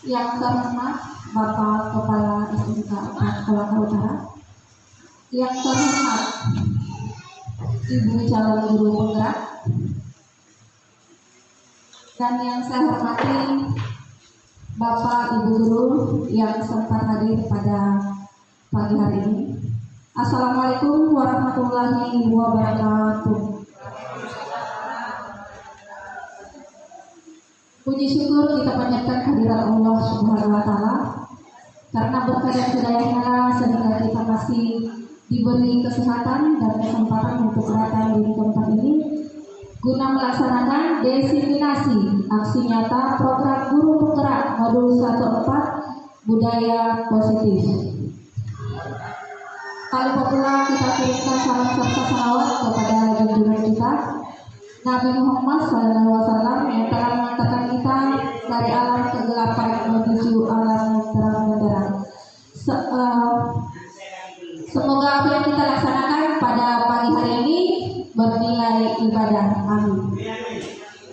Yang terhormat Bapak Kepala SMK Kolaka Utara, yang terhormat Ibu calon guru penggerak, dan yang saya hormati Bapak Ibu guru yang sempat hadir pada pagi hari ini. Assalamualaikum warahmatullahi wabarakatuh. Puji syukur kita panjatkan kehadirat Allah Subhanahu wa Ta'ala, karena berkat dan hidayahnya sehingga kita masih diberi kesehatan dan kesempatan untuk datang di tempat ini guna melaksanakan diseminasi aksi nyata program guru penggerak modul 14 budaya positif. Kali pula kita kirimkan salam serta salawat kepada junjungan kita Nabi Muhammad SAW yang telah mengantarkan kita dari alam kegelapan menuju alam terang benderang. Semoga apa yang kita laksanakan pada pagi hari ini bernilai ibadah. Amin.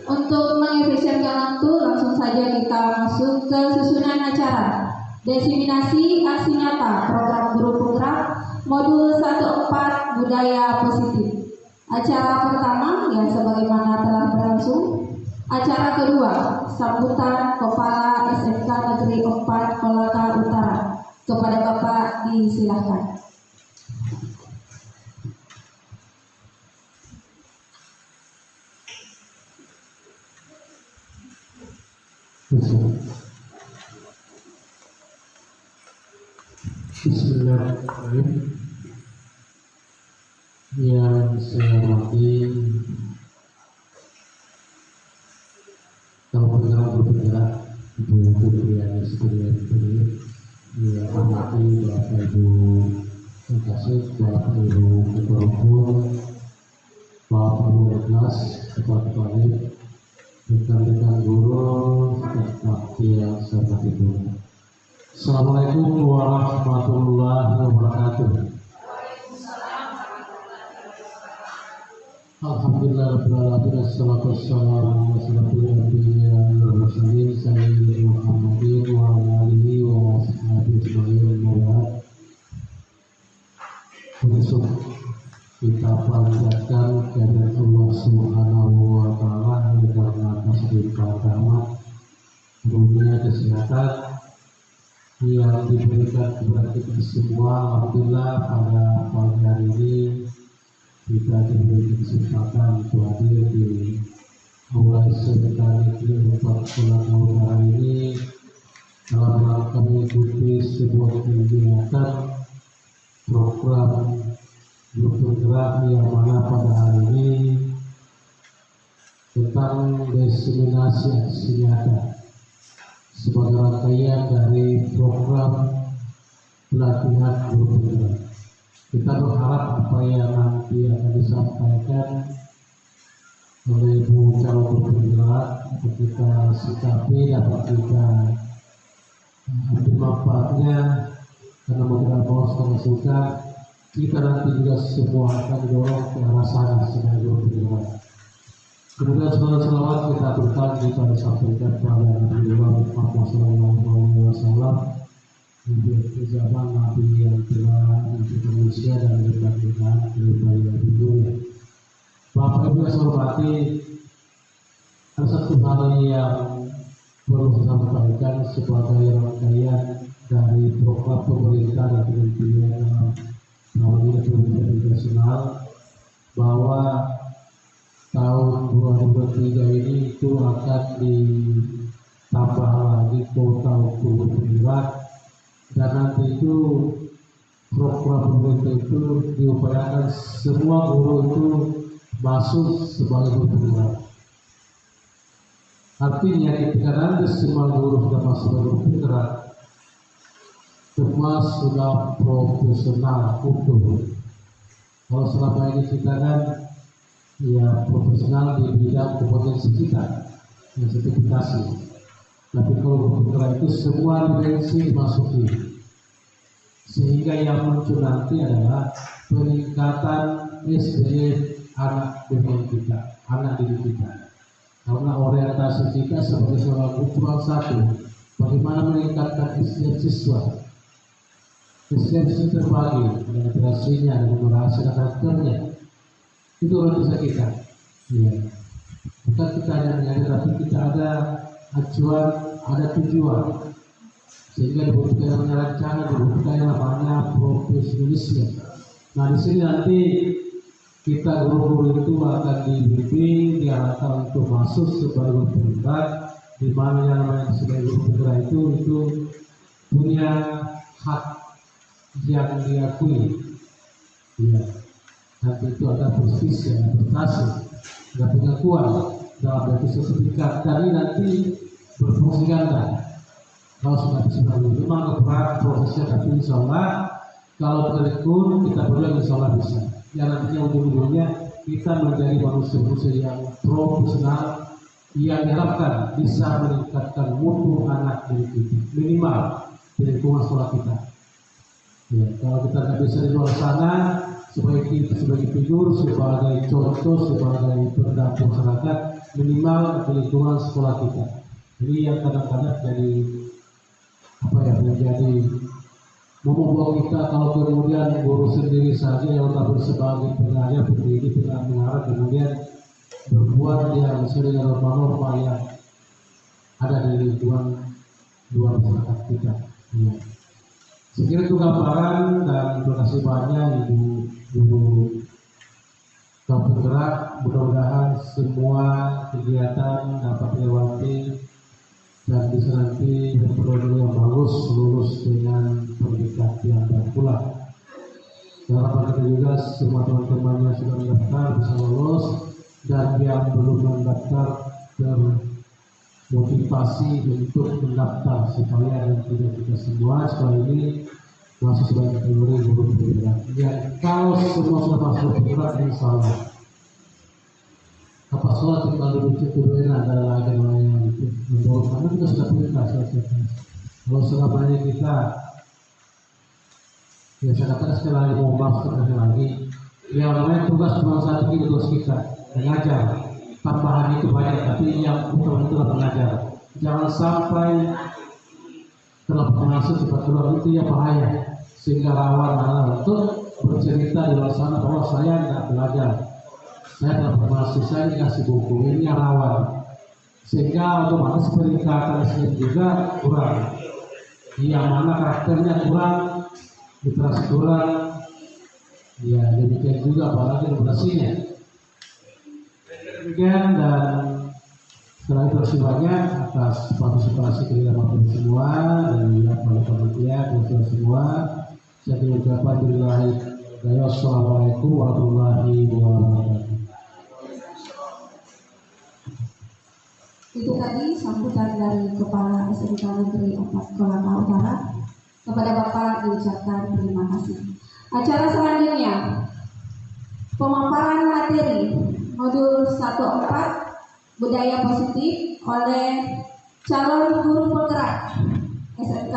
Untuk mengefisienkan waktu, langsung saja kita masuk ke susunan acara diseminasi aksi nyata program guru penggerak modul 14 budaya positif. Acara pertama yang sebagaimana telah berlangsung. Acara kedua, sambutan Kepala SMK Negeri 4 Kolaka Utara. Kepada Bapak disilahkan. Bismillahirrahmanirrahim. Yang saya hormati Bapak Penggerak Ibu Putri Anis yang hormati Bapak Ibu Kasih, Bapak Ibu Ketua Umum, Bapak Ibu Kelas, Kepala rekan-rekan guru, dan yang saya hormati. Assalamualaikum warahmatullahi wabarakatuh. Alhamdulillah rabbil alamin, wassalatu wassalamu ala asyrofil anbiya'i wal mursalin sayyidina Muhammadin wa ala alihi wa sahbihi ajma'in. Besok kita panjatkan kehadirat Allah Subhanahu wa Ta'ala karena kasih rahmat dunia kesehatan yang diberikan kepada kita semua. Alhamdulillah pada pagi hari ini kita diberi kesempatan untuk hadir di Aula SMK Negeri 4 Kolaka Utara ini dalam rangka mengikuti sebuah kegiatan program guru penggerak yang mana pada hari ini tentang diseminasi aksi nyata sebagai rangkaian dari program pelatihan guru penggerak. Kita berharap apa yang nanti akan disampaikan oleh Ibu calon guru penggerak kita sikapi dapat kita ambil manfaatnya, karena beberapa orang suka kita nanti juga semua akan didorong ke arah sana sebagai guru penggerak. Kemudian selawat kita berikan kita disampaikan kepada Nabi Muhammad SAW, menjadi zaman Nabi yang telah menjadi manusia dan berbaktikan kepada dunia. Bapak Ibu yang saya hormati, ada satu hal yang perlu saya sampaikan sebagai rangkaian dari program pemerintah dan kementerian dalam pendidikan nasional, bahwa tahun 2023 ini itu akan ditambah lagi kuota guru penggerak, dan nanti itu program pemerintah itu diupayakan semua guru itu masuk sebagai guru penggerak. Artinya ketika nanti semua guru sudah masuk sebagai guru penggerak, semua sudah profesional utuh. Kalau selama ini kita kan ya profesional di bidang kompetensi kita, yang sertifikasi. Tapi kalau penggerak itu semua dimensi dimasuki, sehingga yang muncul nanti adalah peningkatan SDM anak didik kita, anak didik kita. Karena orientasi kita sebagai seorang guru cuma satu, bagaimana meningkatkan SDM siswa. SDM siswa terbagi dengan literasinya, dengan numerasi dan karakternya. Itu urusan kita. Ya. Bukan kita hanya mengajar, tapi kita ada acuan, ada tujuan. Sehingga dibutuhkan namanya rencana, dibutuhkan namanya profesionalisme. Nah, di sini nanti kita guru-guru itu akan dibimbing, diarahkan untuk masuk sebagai guru penggerak, di mana yang namanya sebagai guru penggerak itu punya hak yang diakui. Ya. Nanti itu ada prestis dan prestasi, ada pengakuan dalam bentuk sertifikat. Tadi nanti berfungsi ganda. Kalau sudah bisa memang berat prosesnya, tapi insya Allah kalau bertekun kita berdua insya Allah bisa. Yang nantinya ujung-ujungnya kita menjadi manusia-manusia yang profesional yang diharapkan bisa meningkatkan mutu anak didik kita minimal di lingkungan sekolah kita. Ya, kalau kita nggak bisa di luar sana sebagai figur, sebagai contoh, sebagai pendamping masyarakat, minimal di lingkungan sekolah kita. Jadi yang kadang-kadang jadi menjadi membawa kita kalau kemudian guru sendiri saja yang tak sebagai pengajar, pendidik, pengarah, kemudian berbuat yang sesuai dengan norma-norma yang ada di lingkungan luar masyarakat kita. Ya. Sekiranya itu gambaran, dan terima kasih banyak Ibu penggerak. Mudah-mudahan semua kegiatan dapat dilewati dan bisa nanti berproduksi yang bagus, lulus dengan predikat yang baik pula. Harapan kita juga semua teman-teman yang sudah mendaftar bisa lolos, dan yang belum mendaftar termotivasi untuk mendaftar supaya nanti kita semua setelah ini masuk sebagai kategori guru penggerak. Ya, kalau semua sudah masuk penggerak, insya Allah apa sholat tinggal dibujuk tuduhin adalah agama yang mendorong, karena kita sudah perintah. Kalau selama ini kita, ya saya katakan sekali lagi, mau maaf sekali lagi, ya namanya tugas cuma satu, itu tugas kita mengajar. Tambahan itu banyak, tapi yang utama itu adalah mengajar. Jangan sampai terlalu masuk cepat keluar, itu ya bahaya, sehingga rawan untuk bercerita di luar sana bahwa saya tidak belajar, saya tidak bermasuk, saya dikasih buku, ini yang rawan, sehingga otomatis peningkatan SDM juga kurang. Yang mana karakternya kurang, literasi kurang, ya demikian juga apalagi literasinya. Demikian, dan setelah itu terima banyak atas partisipasi kita semua dan oleh panitia dan semua. Saya mengucapkan Assalamualaikum warahmatullahi wabarakatuh. Itu tadi sambutan dari Kepala SMK Negeri 4 Kolaka Utara. Kepada Bapak diucapkan terima kasih. Acara selanjutnya, pemaparan materi modul 1.4 budaya positif oleh calon guru penggerak SMK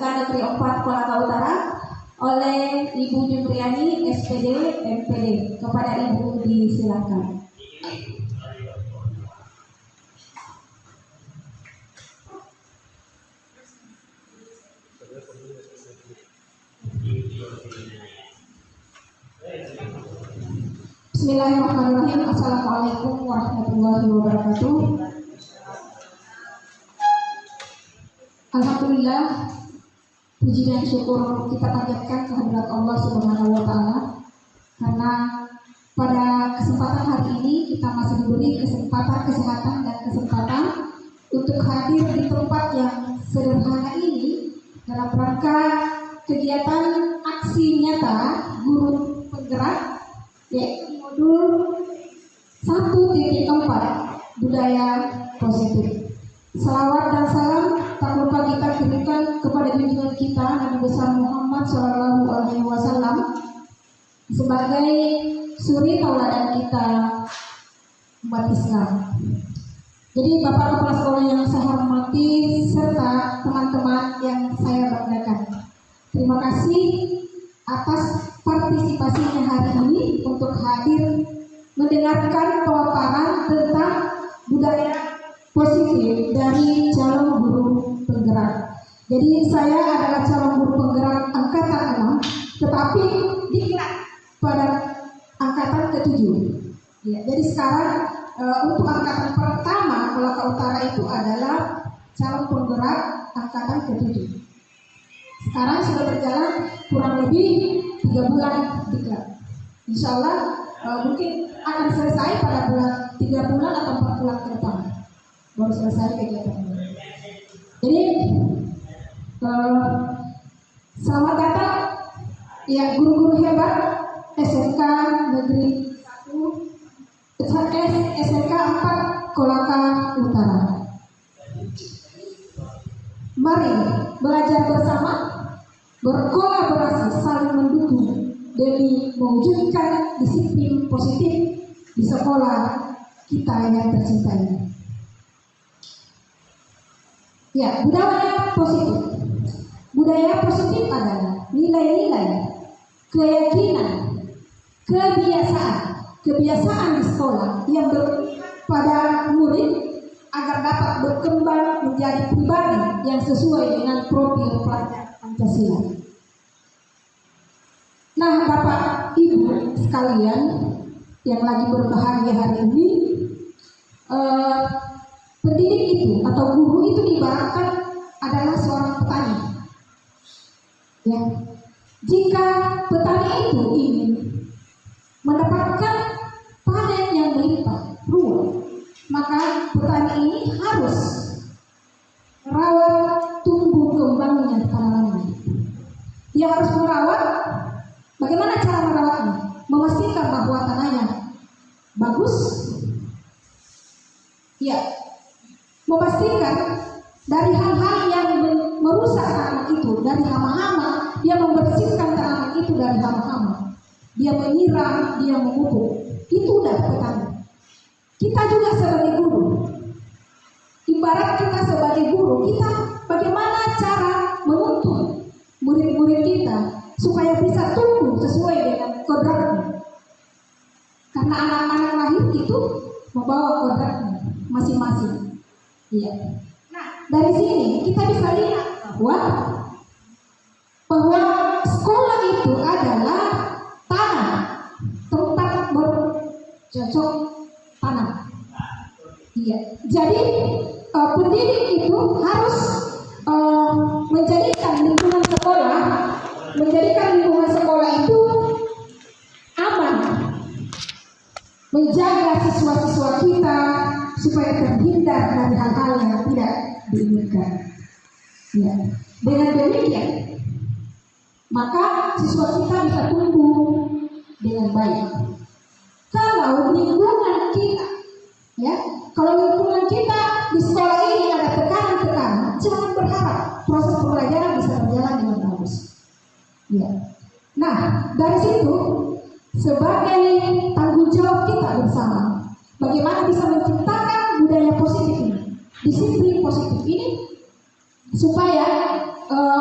Negeri 4 Kolaka Utara oleh Ibu Jumriani SPD MPD. Kepada Ibu disilakan. Bismillahirrahmanirrahim. Assalamualaikum warahmatullahi wabarakatuh. Alhamdulillah, puji dan syukur kita panjatkan kehadirat Allah Subhanahu wa Ta'ala, karena pada kesempatan hari ini kita masih diberi kesempatan kesehatan dan kesempatan untuk hadir di tempat yang sederhana ini dalam rangka kegiatan aksi nyata guru penggerak, yaitu modul 1.4 budaya positif. Salawat dan salam tak lupa kita kirimkan kepada junjungan kita Nabi besar Muhammad SAW sebagai suri tauladan kita umat Islam. Jadi Bapak Kepala Sekolah yang saya hormati serta teman-teman yang saya banggakan, terima kasih atas partisipasinya hari ini untuk hadir mendengarkan pemaparan tentang budaya positif dari calon guru penggerak. Jadi saya adalah calon guru penggerak angkatan 6, tetapi diklat pada angkatan ke-7. Ya, jadi sekarang untuk angkatan pertama Kolaka Utara itu adalah calon penggerak angkatan ke-7. Sekarang sudah berjalan kurang lebih 3 bulan diklat. Insya Allah mungkin akan selesai pada bulan 3 bulan atau 4 bulan ke depan baru selesai kegiatan ini. Jadi selamat datang ya guru-guru hebat SMK Negeri 1 SMK 4 Kolaka Utara. Mari belajar bersama, berkolaborasi, saling mendukung demi mewujudkan disiplin positif di sekolah kita yang tercinta ini. Ya, budaya positif. Budaya positif adalah nilai-nilai, keyakinan, kebiasaan di sekolah yang pada murid agar dapat berkembang menjadi pribadi yang sesuai dengan profil pelajar Pancasila. Nah, Bapak Ibu sekalian yang lagi berbahagia hari ini, pendidik itu atau guru itu diibaratkan adalah seorang petani. Ya, jika petani itu ingin mendapatkan panen yang melimpah ruah, maka petani ini harus merawat tumbuh kembangnya tanamannya. Dia harus merawat. Bagaimana cara merawatnya? Memastikan bahwa tanahnya bagus. Ya, memastikan dari hal-hal yang merusak tanaman itu, dari hama-hama, dia membersihkan tanaman itu dari hama-hama. Dia menyiram, dia memupuk. Itu udah petani. Kita juga sebagai guru, ibarat kita sebagai guru, kita bagaimana cara menuntun murid-murid kita supaya bisa tumbuh sesuai dengan kodratnya. Karena anak-anak lahir itu membawa kodratnya masing-masing. Iya. Nah, dari sini kita bisa lihat bahwa sekolah itu adalah tanah, tempat bercocok tanam. Iya. Jadi pendidik itu harus menjadikan lingkungan sekolah itu aman, menjaga siswa-siswa kita supaya terhindar dari hal-hal yang tidak diinginkan. Ya. Dengan demikian, maka siswa kita bisa tumbuh dengan baik. Kalau lingkungan kita, ya, kalau lingkungan kita di sekolah ini ada tekanan-tekanan, jangan berharap proses pembelajaran bisa berjalan dengan bagus. Ya. Nah, dari situ sebagai tanggung jawab kita bersama, bagaimana bisa menciptakan budaya positif ini, disiplin positif ini, supaya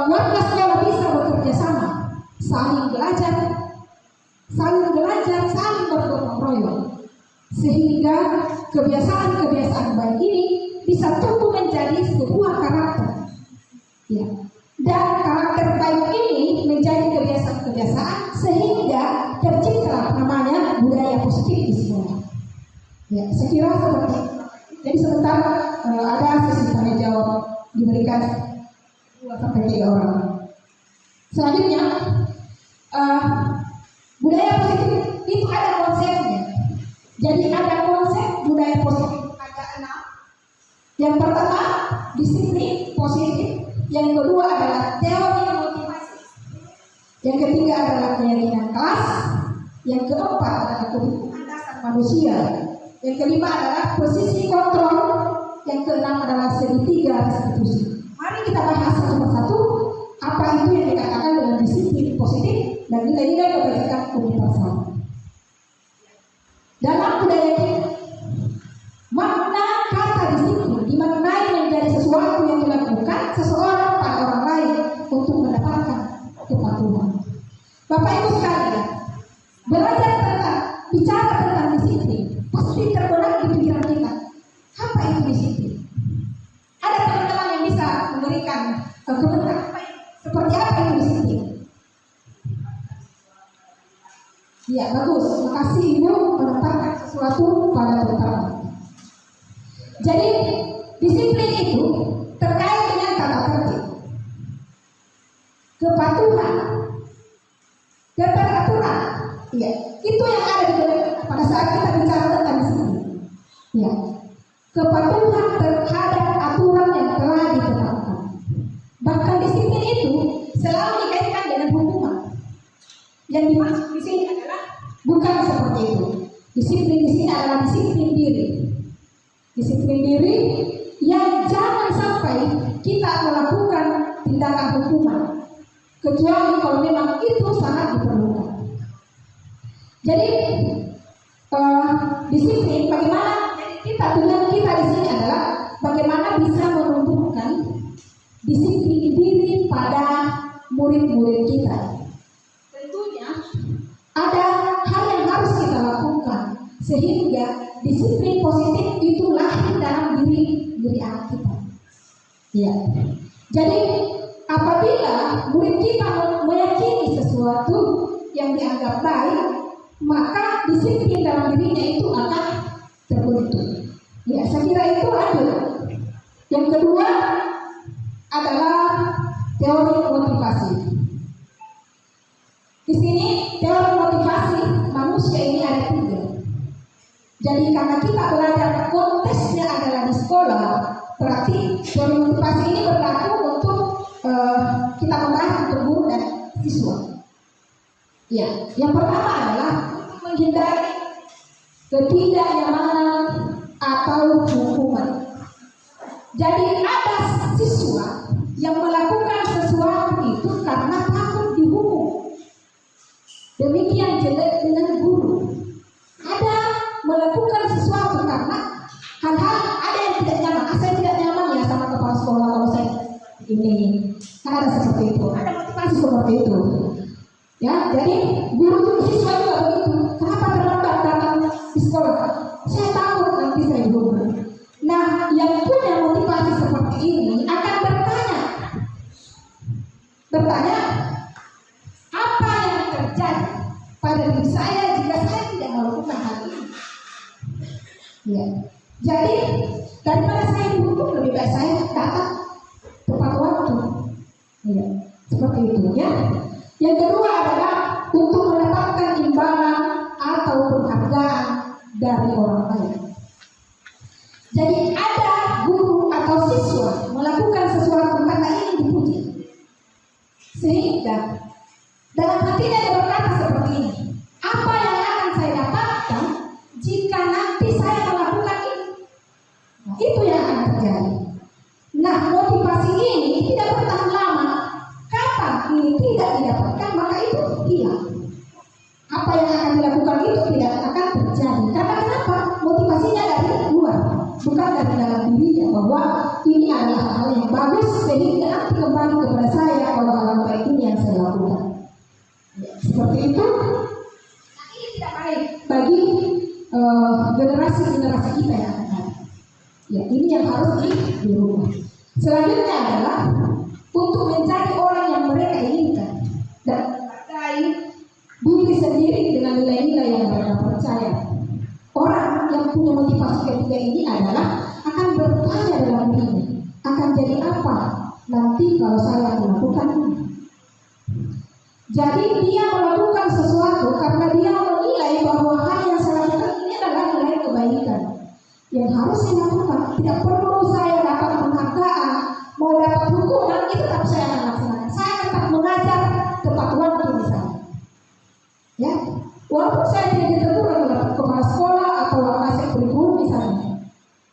warga sekolah bisa bekerja sama, saling belajar, saling bergotong royong, sehingga kebiasaan-kebiasaan baik ini bisa tumbuh menjadi sebuah karakter. Ya. Dan karakter baik ini menjadi kebiasaan-kebiasaan sehingga tercipta namanya budaya positif di sekolah. Ya, saya kira seperti itu. Jadi sebentar ada sesi tanya jawab diberikan 2-3 orang. Selanjutnya budaya positif itu ada konsepnya. Jadi ada konsep budaya positif ada 6. Yang pertama disiplin positif. Yang kedua adalah teori motivasi. Yang ketiga adalah keyakinan kelas. Yang keempat adalah kebutuhan dasar manusia. Yang kelima adalah posisi kontrol. Yang keenam adalah segitiga restitusi. Mari kita bahas satu persatu apa itu yang dikatakan dengan disiplin positif dan nilai-nilai kebajikan universal. Dalam budaya kita, makna kata disiplin dimaknai menjadi sesuatu yang dilakukan seseorang pada orang lain untuk mendapatkan kepatuhan. Bapak Ibu sekalian, bicara tentang disiplin pasti terbenak di pikiran kita. Apa itu disiplin? Seperti apa itu disiplin? Ya bagus, makasih Ibu menetapkan sesuatu pada tempatnya. Jadi disiplin itu terkait dengan tata tertib, kepatuhan, keteraturan. Ya, itu yang ada di pada saat kita bicara tentang disiplin. Ya, kepatuhan terhadap aturan yang telah ditetapkan. Bahkan disiplin itu selalu dikaitkan dengan hukuman. Yang dimaksud di sini adalah bukan seperti itu. Disiplin di sini adalah disiplin diri. Disiplin diri yang jangan sampai kita melakukan tindakan hukuman kecuali kalau memang itu sangat diperlukan. Jadi disiplin bagaimana tujuan kita di sini adalah bagaimana bisa menumbuhkan disiplin diri pada murid-murid kita. Tentunya ada hal yang harus kita lakukan sehingga disiplin positif itu lahir dalam diri anak kita. Ya. Jadi apabila murid kita meyakini sesuatu yang dianggap baik, maka disiplin dalam dirinya itu akan terbentuk. Ya, saya kira itu ada. Yang kedua adalah teori motivasi. Di sini teori motivasi manusia ini ada 3. Jadi karena kita belajar konteksnya adalah di sekolah, berarti teori motivasi ini berlaku untuk kita membahas untuk guru dan siswa. Ya, yang pertama adalah menghindari ketidaknyamanan atau hukuman. Jadi ada siswa yang melakukan sesuatu itu karena takut dihukum. Demikian jelek dengan guru. Ada melakukan sesuatu karena hal-hal ada yang tidak nyaman. Saya tidak nyaman ya sama kepala sekolah kalau saya ini. Kan ada seperti itu. Ada motivasi seperti itu. Ya, jadi guru juga siswa juga begitu. Kenapa terlambat datang di sekolah? Saya takut nanti saya dihukum. Nah, yang punya motivasi seperti ini akan bertanya, apa yang terjadi pada diri saya jika saya tidak melakukan hal ini? Ya, jadi daripada saya dihukum lebih baik saya datang tepat waktu. Ya, seperti itu ya. Yang kedua adalah untuk mendapatkan imbalan atau penghargaan dari orang lain. Jadi ada guru atau siswa melakukan sesuatu karena ingin dipuji, sehingga dalam hatinya dia berkata seperti ini, apa yang akan saya dapatkan jika nanti saya melakukan ini? Nah, itu yang akan terjadi. Nah, motivasi ini tidak bertahan lama. Kapan ini tidak didapatkan, maka itu hilang. Apa yang akan dilakukan itu tidak akan terjadi. Karena kenapa? Motivasinya dari luar, bukan dari dalam dirinya, bahwa ini adalah hal yang bagus sehingga nanti kembali kepada saya bahwa hal baik ini yang saya lakukan. Seperti itu. Nah, ini tidak baik bagi generasi kita yang akan datang. Ya, ini yang harus dirubah. Selanjutnya adalah untuk menjadi orang yang mereka inginkan dan menghargai diri sendiri dengan nilai-nilai yang mereka percaya. Orang yang punya motivasi ketiga ini adalah akan bertanya dalam dirinya, akan jadi apa nanti kalau saya melakukan ini. Jadi dia melakukan sesuatu karena dia menilai bahwa hal yang saya lakukan ini adalah nilai kebaikan yang harus saya lakukan. Tidak perlu saya dapat penghargaan, mau dapat hukuman itu tetap saya akan laksanakan. Saya tetap mengajar tepat waktu misalnya. Ya, walaupun saya tidak ditegur oleh kepala sekolah atau saya guru misalnya.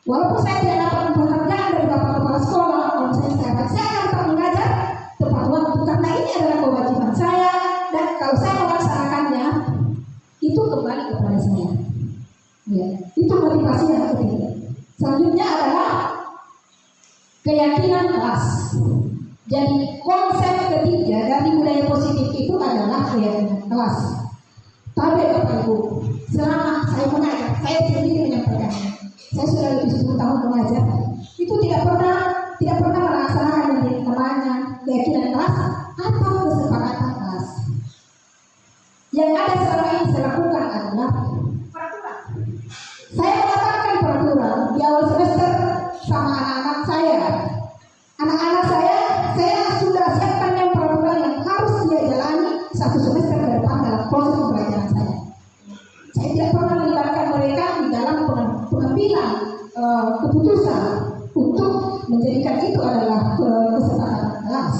Walaupun saya tidak dapat penghargaan dari bapak kepala sekolah, kalau saya akan tetap mengajar tepat waktu karena ini adalah kewajiban saya dan kalau saya melaksanakannya itu kembali kepada saya. Ya, itu motivasi yang ketiga. Selanjutnya adalah keyakinan kelas. Jadi konsep ketiga dari budaya positif itu adalah keyakinan kelas. Tapi Bapak Ibu, selama saya mengajar, saya sendiri menyampaikannya. Saya sudah lebih 10 tahun mengajar. Itu tidak pernah melaksanakan yang namanya yang ada selama ini saya lakukan adalah peraturan. Saya mengatakan peraturan di awal semester sama anak-anak saya. Anak-anak saya sudah siapkan yang peraturan yang harus dia jalani satu semester ke depan dalam proses pembelajaran saya. Saya tidak pernah melibatkan mereka di dalam pengambilan keputusan untuk menjadikan itu adalah kesepakatan kelas.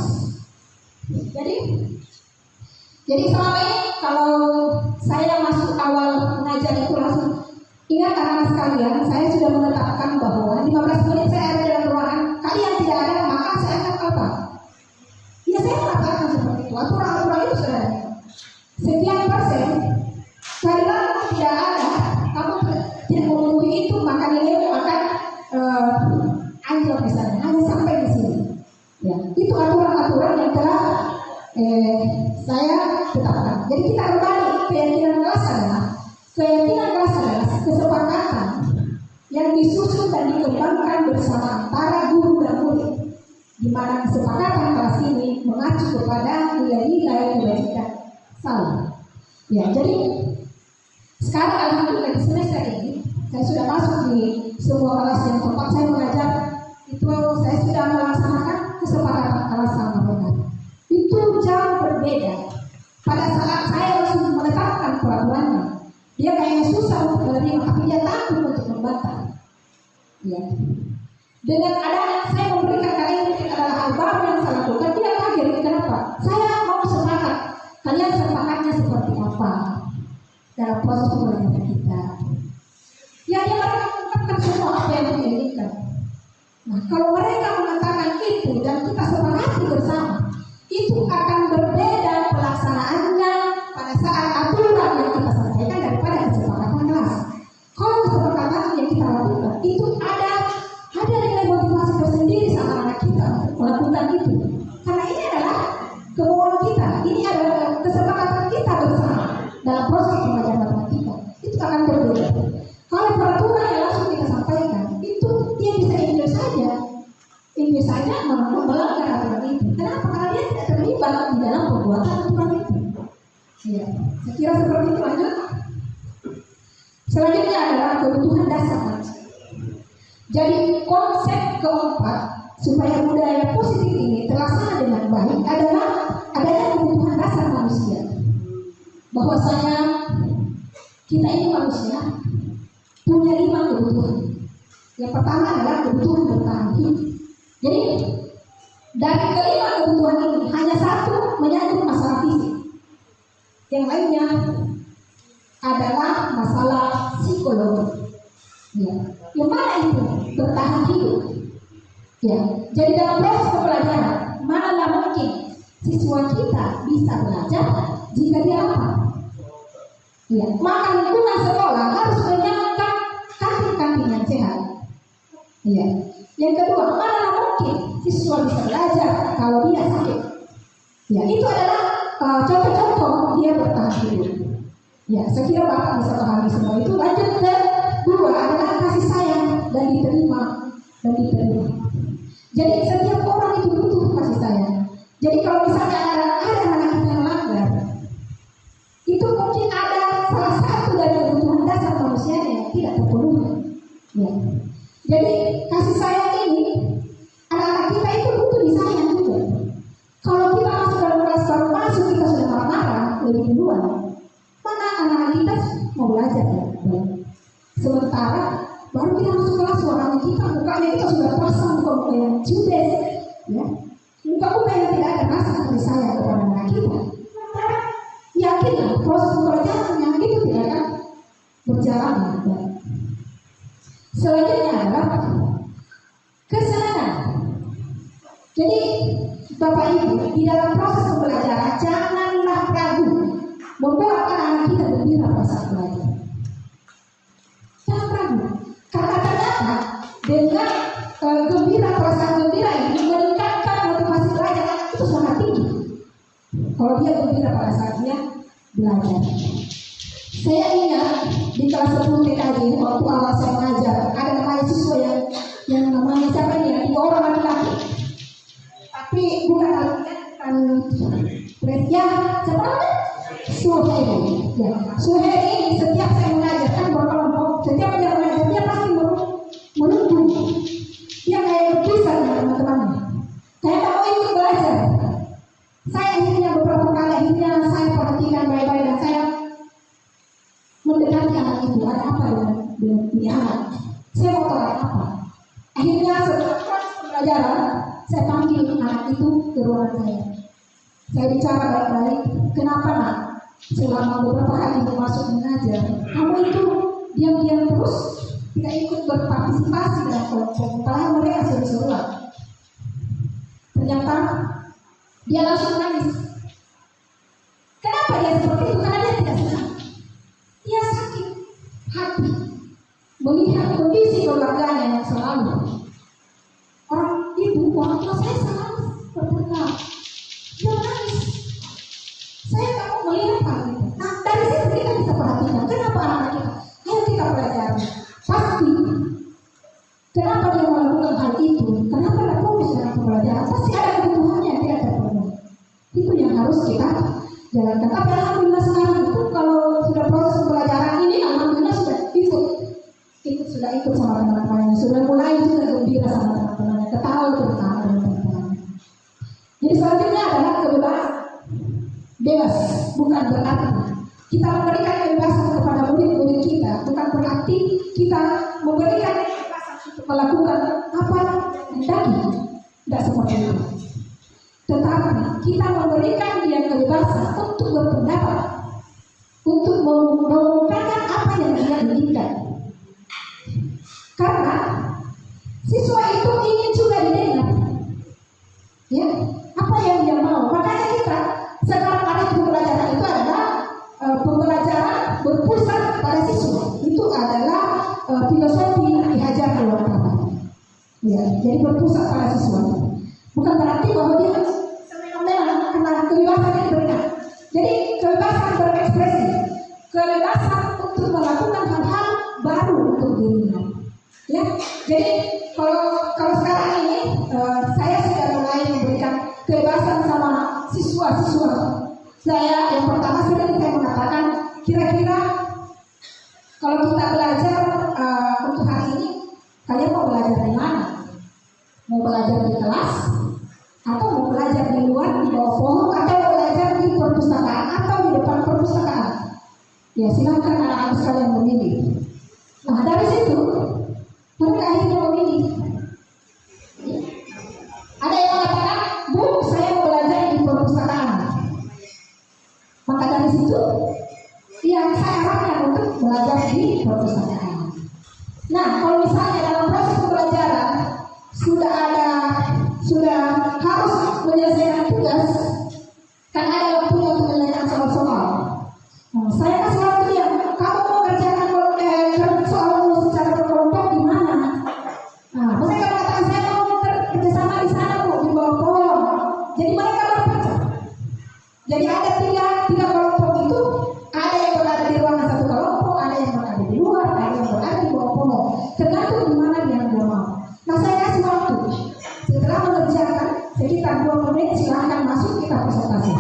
Jadi selama ini kalau saya masuk awal mengajar itu langsung ingat anak-anak sekalian, saya sudah menetapkan bahwa 15 menit saya ada dalam ruangan, kalian tidak ada, maka saya akan apa? Ya saya mengatakan seperti itu. Aturan-aturan itu sudah ada. Sekian persen, kalau tidak ada, kamu tidak memenuhi itu, maka nilai akan anjlok misalnya, hanya sampai di sini. Ya, itu aturan-aturan yang telah saya tetapkan. Jadi kita kembali keyakinan kelas adalah kesepakatan yang disusun dan dikembangkan bersama antara guru dan murid, di mana kesepakatan kelas ini mengacu kepada nilai-nilai kebajikan salah. Ya, jadi sekarang alhamdulillah di semester ini saya sudah masuk di sebuah kelas yang tempat saya mengajar. Itu saya sudah melaksanakan kesepakatan kelas sama mereka. Itu jauh berbeda. Pada saat saya langsung menetapkan peraturannya, dia kayaknya susah untuk menerima, tapi dia takut untuk membantah. Ya. Dengan adanya saya memberikan kalian adalah hal baru yang saya lakukan, tidak kaget. Kenapa? Saya mau sepakat. Kalian sepakatnya seperti apa dalam proses pembelajaran kita? Ya, dia mengungkapkan semua apa yang dia inginkan. Nah, kalau mereka mengatakan itu dan kita sepakati bersama, itu akan berbeda pelaksanaannya pada saat aturan yang kita sampaikan daripada kesepakatan kelas. Kalau kesepakatan yang kita lakukan itu ada nilai motivasi tersendiri sama anak kita melakukan itu. Karena ini adalah kemauan kita, ini adalah kesepakatan kita bersama dalam proses pembelajaran matematika. Itu akan berbeda. Kalau peraturan yang langsung kita sampaikan, itu dia bisa enjoy saja melanggar aturan itu. Kenapa? Karena dia tidak terlibat di dalam pembuatan aturan itu. Ya, saya kira seperti itu. Lanjut. Selanjutnya adalah kebutuhan dasar manusia. Jadi konsep keempat supaya budaya positif ini terlaksana dengan baik adalah adanya kebutuhan dasar manusia. Bahwasanya kita ini manusia punya 5 kebutuhan. Yang pertama adalah kebutuhan bertahan hidup. Jadi dari kelima kebutuhan ini hanya satu menyangkut masalah fisik, yang lainnya adalah masalah psikologi. Ya, yang mana itu bertahan hidup. Ya, jadi dalam proses pembelajaran mana mungkin siswa kita bisa belajar jika dia apa? Ya, maka lingkungan sekolah harus menyiapkan kantin-kantin yang sehat. Ya. Yang kedua, mana mungkin siswa bisa belajar kalau dia sakit? Ya, itu adalah contoh-contoh dia bertahan hidup. Ya, saya kira Bapak bisa pahami semua itu. Lanjut ke dua adalah kasih sayang dan diterima. Jadi setiap orang itu butuh kasih sayang. Jadi kalau misalnya ada anak kita yang melanggar, itu mungkin ada salah satu dari kebutuhan dasar manusia yang tidak terpenuhi. Ya. Jadi kasih sayang ini anak-anak kita itu butuh disayang juga. Kalau kita masuk dalam kelas baru masuk kita sudah marah-marah lebih duluan, mana anak-anak kita mau belajar ya? Sementara baru kita masuk kelas suaranya mukanya kita sudah pasang muka yang judes, ya, muka yang tidak ada rasa kasih sayang kepada anak kita. Yakinlah proses pembelajarannya itu tidak akan berjalan dengan baik. Selanjutnya adalah kesenangan. Jadi Bapak Ibu di dalam proses pembelajaran janganlah ragu membuat anak-anak kita gembira pada saat belajar. Jangan ragu, karena ternyata dengan gembira, perasaan gembira ini meningkatkan motivasi belajar itu sangat tinggi. Kalau dia gembira pada saat dia belajar. Saya ingat di kelas 10 TKJ waktu awal saya mengajar ada mahasiswa yang namanya siapa ini? 3 orang laki-laki. Tapi bukan ya siapa namanya? Suheri. Ya, Suheri ini setiap saya mengajarkan berkelompok, setiap dia mengajar dia pasti menunggu. Dia kayak berpisah dengan teman-temannya. Kayak tak mau ikut belajar. Saya akhirnya beberapa kali akhirnya saya perhatikan baik-baik dan saya mendekati anak itu. Ada apa dengan ini anak? Saya mau tahu ada apa. Akhirnya setelah proses pembelajaran, saya panggil anak itu ke ruangan saya. Saya bicara baik-baik, kenapa nak? Selama beberapa hari masuk mengajar, kamu itu diam-diam terus, tidak ikut berpartisipasi dalam kelompok, padahal mereka seru-seruan. Ternyata dia langsung nangis. Kenapa dia seperti itu? Karena dia tidak senang. Dia sakit hati melihat kondisi keluarganya yang selalu. Orang tua saya selalu bertengkar. Dia nangis. Saya tak mau melihat hal itu. Nah, dari situ kita bisa perhatikan kenapa anak kita. Ayo kita pelajari. Pasti. Kenapa dia melakukan hal itu? Kenapa tidak fokus dalam pembelajaran? Pasti ada kebutuhannya yang tidak terpenuhi. Itu yang harus kita jalankan. Tapi alhamdulillah sekarang itu kalau sudah proses pembelajaran ini, alhamdulillah sudah ikut sama teman-temannya, sudah mulai juga gembira sama teman-temannya, ketawa bersama dengan teman-temannya. Jadi selanjutnya adalah kebebasan. Bebas bukan berarti kita memberikan kebebasan kepada murid-murid kita, bukan berarti kita memberikan kebebasan untuk melakukan apa yang tidak seperti itu. Tetapi kita memberikan dia kebebasan untuk berpendapat, untuk mengungkapkan apa yang dia inginkan. Karena siswa itu ingin juga didengar, ya, apa yang dia mau. Makanya kita sekarang ada pembelajaran itu adalah pembelajaran berpusat pada siswa. Itu adalah filosofi dihajar keluar kata. Ya, jadi berpusat pada siswa. Bukan berarti bahwa dia semena-mena karena kebebasan yang diberikan. Jadi kebebasan berekspresi, kebebasan untuk melakukan hal-hal baru untuk dirinya. Ya, jadi kalau sekarang ini saya sudah mulai memberikan kebebasan sama siswa-siswa. Saya yang pertama sudah saya mengatakan kira-kira kalau kita belajar untuk hari ini, kalian mau belajar di mana? Mau belajar di kelas? Atau mau belajar di luar, di bawah pohon? Atau mau belajar di perpustakaan? Atau di depan perpustakaan? Ya silakan anak-anak sekalian memilih. Nah dari situ mereka akhirnya memilih. Ada yang mengatakan, Bu, saya mau belajar di perpustakaan. Maka dari situ, yang saya harapkan untuk belajar di perpustakaan. Nah, kalau misalnya dalam proses pembelajaran sudah harus menyelesaikan tugas, kan ada waktunya untuk menyelesaikan soal-soal. Nah, saya kasih waktu dia, kamu mau kerjakan soal secara berkelompok di mana? Nah, mereka mengatakan saya mau kerjasama di sana, Bu, di bawah pohon. Jadi mereka berbaca. Jadi ada tiga kelompok itu, ada yang berada di ruangan satu kelompok, ada yang berada di luar, ada yang berada di bawah pohon. Tergantung di mana dia mau. Nah, saya kasih waktu. Setelah mengerjakan sekitar 2 menit, silahkan masuk kita presentasi.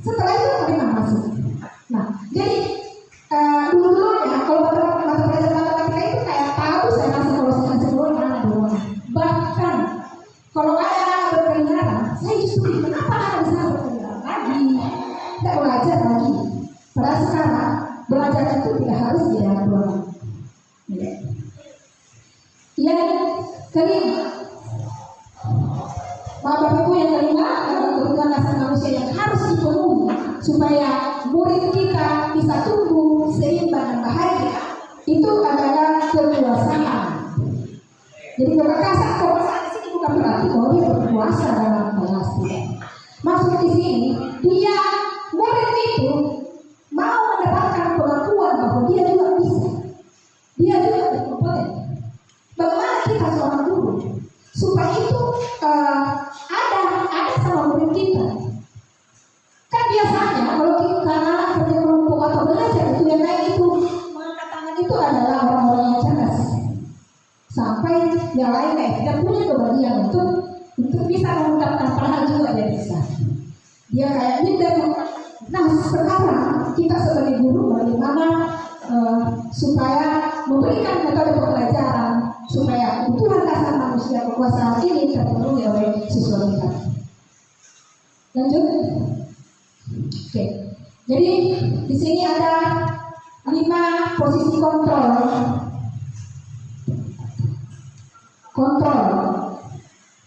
Setelah itu mereka masuk. Nah, jadi dulu ya kalau mata pelajaran matematika itu kayak tahu saya masih kalau saya sebelum anak di rumah. Bahkan kalau ada anak berkeliaran, saya justru kenapa anak bisa berkeliaran lagi? Tidak belajar lagi. Padahal sekarang belajar itu tidak harus di dalam ruangan. Yang kelima, Bapak Ibu, yang kelima adalah kebutuhan dasar manusia yang harus dipenuhi supaya murid kita bisa tumbuh seimbang dan bahagia. Itu adalah kekuasaan. Jadi kekuasaan di sini bukan berarti bahwa dia berkuasa dalam kelas. Maksud di sini dia murid itu mau mendapatkan pengakuan bahwa dia juga bisa, dia juga berkompeten. Bagaimana kita seorang guru supaya itu ada sama murid kita? Kan biasanya kalau kita anak kerja kelompok atau belajar itu yang naik itu mengangkat tangan itu adalah orang-orang yang cerdas. Sampai yang lain tidak punya kebahagiaan untuk bisa mengungkapkan padahal juga dia bisa. Dia kayak minder Nah sekarang kita sebagai guru bagaimana supaya memberikan metode pembelajaran supaya kebutuhan dasar manusia kekuasaan ini terpenuhi oleh siswa kita. Lanjut. Oke. Jadi di sini ada 5 posisi kontrol.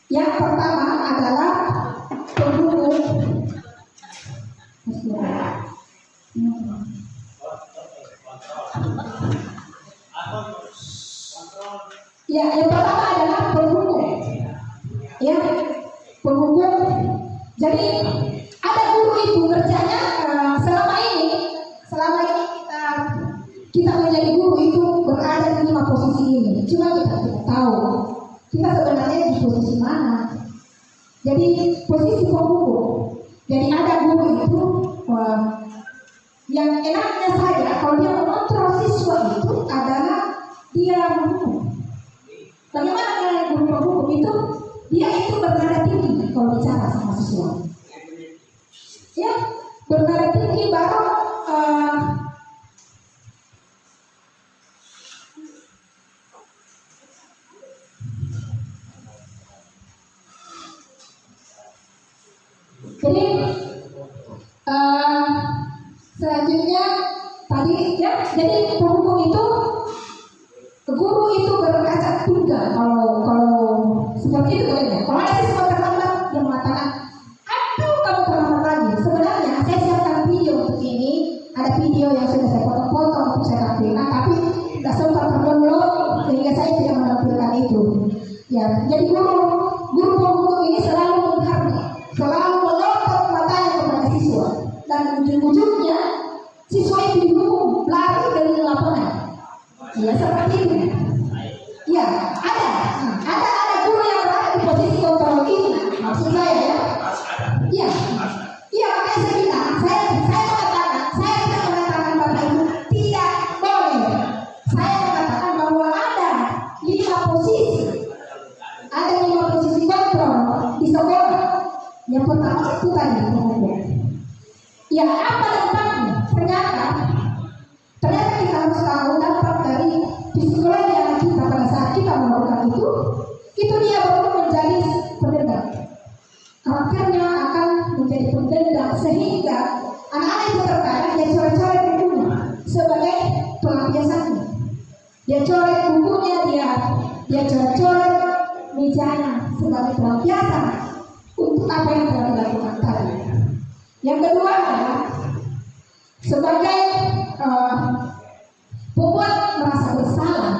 Yang pertama adalah penghubung. Ya, yang pertama adalah penghubung. Ya, penghubung. Jadi ada guru itu kerjanya selama ini kita menjadi guru itu berada di 5 posisi ini. Cuma kita tidak tahu kita sebenarnya di posisi mana. Jadi posisi penghubung. Jadi ada guru itu yang enaknya saja kalau dia mengontrol siswa itu adalah dia menghubung. Bagaimana dengan guru penghubung itu? Dia itu bernada tinggi kalau bicara sama siswa. Ya, bernada tinggi baru jadi selanjutnya tadi ya, jadi penghubung itu guru itu berkaca tunggal kalau seperti itu boleh ya. Kalau ada siswa terlambat yang mengatakan, aduh kamu terlambat lagi. Sebenarnya saya siapkan video untuk ini, ada video yang sudah saya potong-potong untuk saya tampilkan, tapi tidak sempat terdownload sehingga saya tidak menampilkan itu. Ya, jadi guru penghubung ini selalu menghargai, selalu melotot matanya kepada siswa, dan ujung-ujungnya siswa itu dihukum lari dari lapangan. Ya seperti itu. Ya, ada guru yang berada di posisi kontrol ini. Maksud saya ya. Iya, makanya saya bilang, saya tidak mengatakan Bapak Ibu tidak boleh. Saya mengatakan bahwa ada 5 posisi kontrol di sekolah. Yang pertama itu tadi penghubung. Ya, apa dampaknya? Ternyata kita harus tahu dampak dari psikologi anak kita pada saat kita melakukan itu dia baru menjadi pendendam. Karakternya akan menjadi pendendam sehingga anak-anak itu terkadang dia coret-coret bukunya sebagai pelampiasannya. Dia coret bukunya, dia coret-coret mejanya sebagai pelampiasan untuk apa yang telah dilakukan tadi. Yang kedua adalah sebagai pembuat merasa bersalah.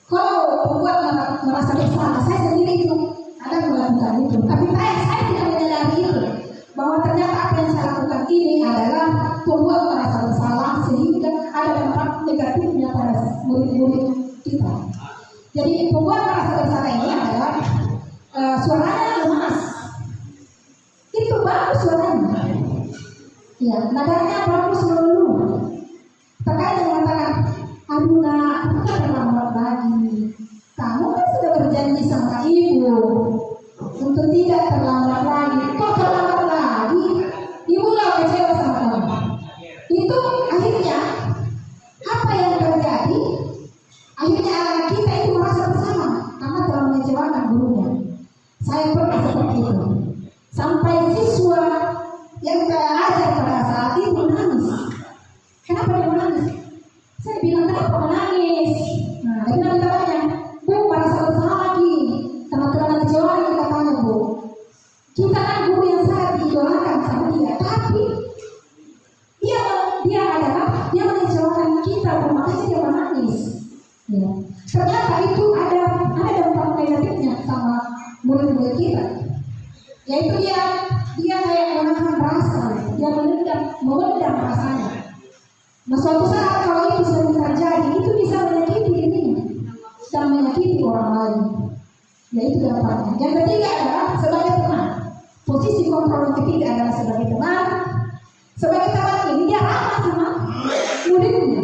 Kalau pembuat merasa bersalah, saya sendiri itu ada melakukan itu, tapi saya tidak menyadari itu bahwa ternyata apa yang saya lakukan ini adalah pembuat merasa bersalah sehingga ada dampak negatifnya pada murid-murid kita. Jadi pembuat merasa bersalah ini adalah suaranya lemas. Itu bagus suaranya. Ya, nadanya bagus melulu. Terkadang mengatakan, aduh nak, aku kan terlambat lagi. Kamu kan sudah berjanji sama ibu untuk tidak terlambat lagi. Kok terlambat lagi? Ibu lah kecewa sama kamu. Itu akhirnya apa yang terjadi? Akhirnya anak kita itu merasa bersalah karena telah mengecewakan gurunya. Saya pernah seperti itu. Sampai siswa yang saya ajar pada saat itu menangis. Kenapa dia menangis? Saya bilang, kenapa menangis? Nah, dia bilang tanya, Bu, merasa bersalah lagi karena telah mengecewakan kita. Tanya, Bu, kita kan guru yang sangat diidolakan sama dia, tapi dia mengecewakan kita, Bu, makanya dia menangis. Ya. Ternyata itu ada dampak negatifnya sama murid-murid kita. Yaitu dia kayak menahan rasa, dia memendam rasanya. Nah, suatu saat kalau itu sering terjadi, itu bisa menyakiti dirinya dan menyakiti orang lain. Yaitu dampaknya. Yang ketiga adalah sebagai teman. Posisi kontrol yang ketiga adalah sebagai teman. Sebagai teman ini dia ramah sama muridnya.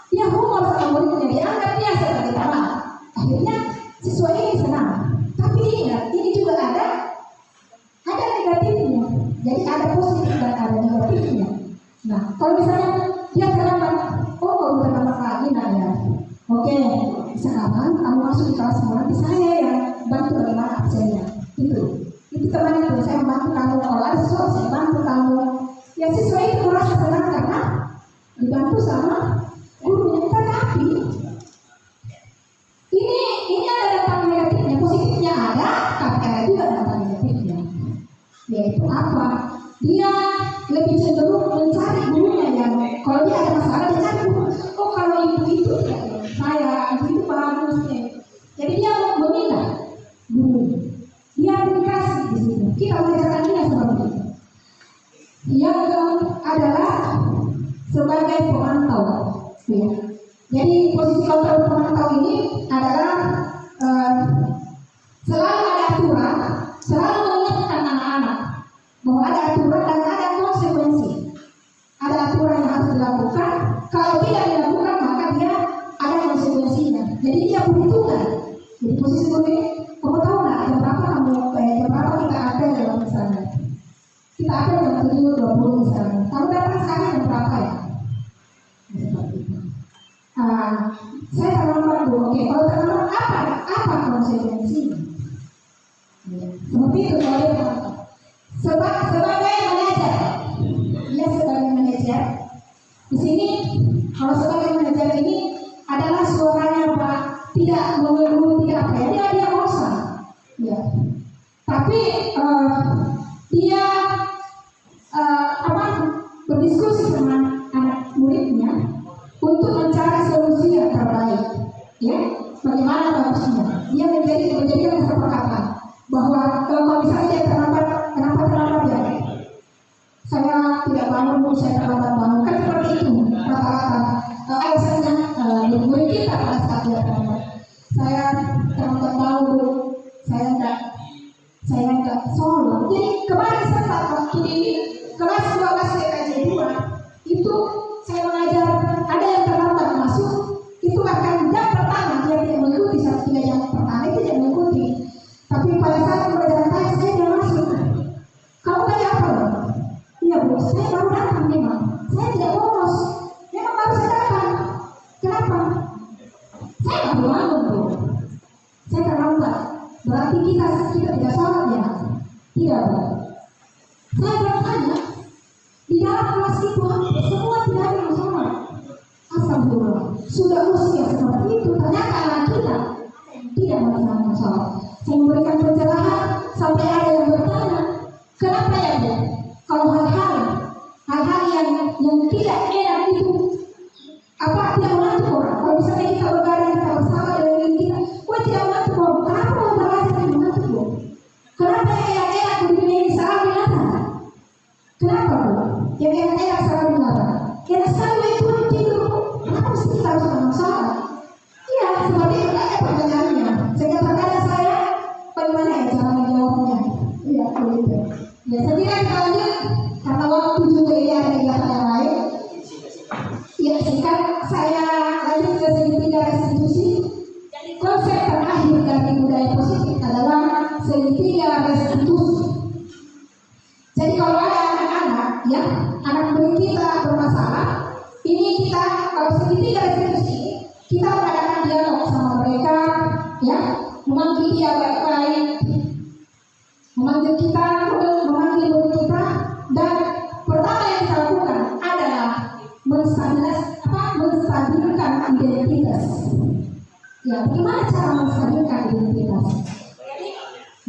Dia humor sama muridnya, dia anggap dia sebagai teman. Akhirnya siswa ini senang. Tapi ingat, ini juga ada negatifnya. Jadi ada positif dan ada Nah, kalau misalnya dia terlambat, oh kalau terlambat lagi, nah ya, oke, sekarang kamu masuk di kelas nanti saya yang bantu bagaimana absennya. Itu teman itu, saya bantu kamu olah siswa, saya bantu kamu. Ya siswa itu merasa senang karena dibantu sama gurunya. Tetapi ini ada dampak negatifnya, positifnya ada, tapi ada juga dampak negatifnya. Yaitu apa? Dia lebih cenderung mencari gurunya yang kalau dia ada masalah dia cari guru. Oh kalau ibu itu saya, ibu itu bagus nih. Jadi dia mau memindah guru. Dia dikasih di situ. Kita mengajarkan dia seperti itu. Yang adalah sebagai pemantau. Ya. Jadi posisi kontrol pemantau ini adalah selalu ada aturan, selalu mengingatkan anak-anak bahwa ada aturan dan ada konsekuensi. Ada aturan yang harus dilakukan. Kalau tidak dilakukan maka dia ada konsekuensinya. Jadi dia perhitungan. Jadi posisi ini, kamu tahu nggak jam berapa kita ada dalam misalnya? Kita ada jam 7.20 misalnya. Kamu datang sekarang jam berapa ya? Seperti itu. Saya terlambat dulu. Oke, kalau terlambat apa konsekuensinya? Seperti itu kalau dia terlambat. Sebagai manajer, dia sebagai manajer. Di sini kalau sebagai manajer ini adalah suaranya Pak, tidak mengeluh, tidak apa ya, dia bosan. Ya. Tapi dia berdiskusi sama anak muridnya untuk mencari solusi yang terbaik. Ya, bagaimana bagusnya? Dia menjadikan kesepakatan bahwa kalau misalnya dia terlambat, kenapa terlambat ya? Saya tidak bangun, saya terlambat bangun, kan seperti itu rata-rata. Alasannya murid kita pada saat dia terlambat. Saya terlambat bangun, saya enggak solo. Jadi kemarin sempat waktu di kelas 12 TKJ 2 itu saya mengajar ada yang terlambat masuk, itu akan jam pertama dia tidak mengikuti 1-3 jam pertama itu tidak mengikuti. Tapi pada saat pembelajaran saya tidak masuk. Kamu tanya apa loh? Iya bu, saya baru datang memang. Saya tidak bolos. Memang baru saya datang. Kenapa? Saya nggak bangun bu. Saya terlambat. Berarti kita tidak sholat ya? Tidak bu. Saya bertanya di dalam kelas itu semua tidak ada yang sholat. Astagfirullah. Sudah usia seperti itu ternyata anak kita tidak melaksanakan sholat. Saya memberikan pencerahan sampai ada yang bertanya, kenapa ya bu? Kalau hal-hal yang tidak enak itu tidak mengatur orang. Kalau misalnya kita bergaring kita bersama dengan diri kita, tidak mengatur orang. Kenapa mau belajar tidak mengatur bu? Kenapa yang enak di dunia ini salah binatang? Kenapa bu? Yang enak salah binatang? Karena sekali itu tidur, kenapa mesti kita harus masalah? Iya, seperti itu aja pertanyaannya. Sehingga terkadang saya, bagaimana ya cara menjawabnya? Iya, begitu. Ya, saya kira kita lanjut karena waktu juga ini ada kegiatan yang lain. Ya, singkat saya lanjut ke segitiga restitusi. Jadi konsep terakhir dari budaya positif adalah segitiga restitusi. Jadi kalau ada anak-anak, ya, anak murid kita bermasalah, ini kita kalau segitiga restitusi, kita mengadakan dialog sama mereka, ya, memanggil dia baik-baik, memanggil kita, memanggil murid kita, dan pertama yang kita lakukan adalah menstabilkan identitas. Ya, bagaimana cara menstabilkan identitas?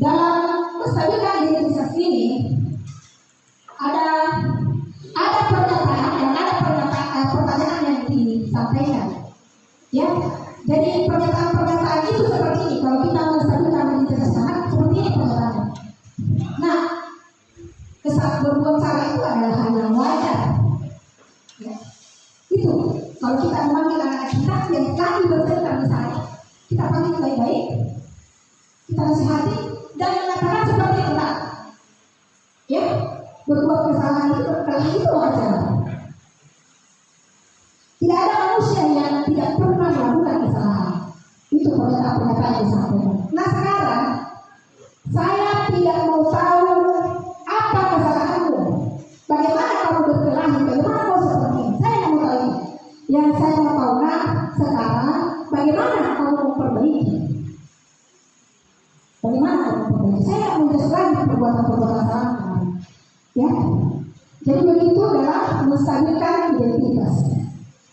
Dalam menstabilkan identitas ini ada pernyataan dan ada pertanyaan yang disampaikan. Ya, jadi pernyataan itu seperti ini. Kalau kita menstabilkan identitas anak, seperti ini pernyataannya. Nah, berbuat salah itu adalah hal yang wajar. Ya. Itu kalau kita memanggil anak kita yang lagi bercerita misalnya, kita panggil baik-baik, kita nasihati dan mengatakan seperti itu. Ya, berbuat kesalahan itu wajar. Tidak ada manusia yang tidak pernah melakukan kesalahan. Itu pernyataan yang disampaikan. Nah sekarang saya tidak mau tahu apa kesalahanmu, bagaimana kamu berkelahi, bagaimana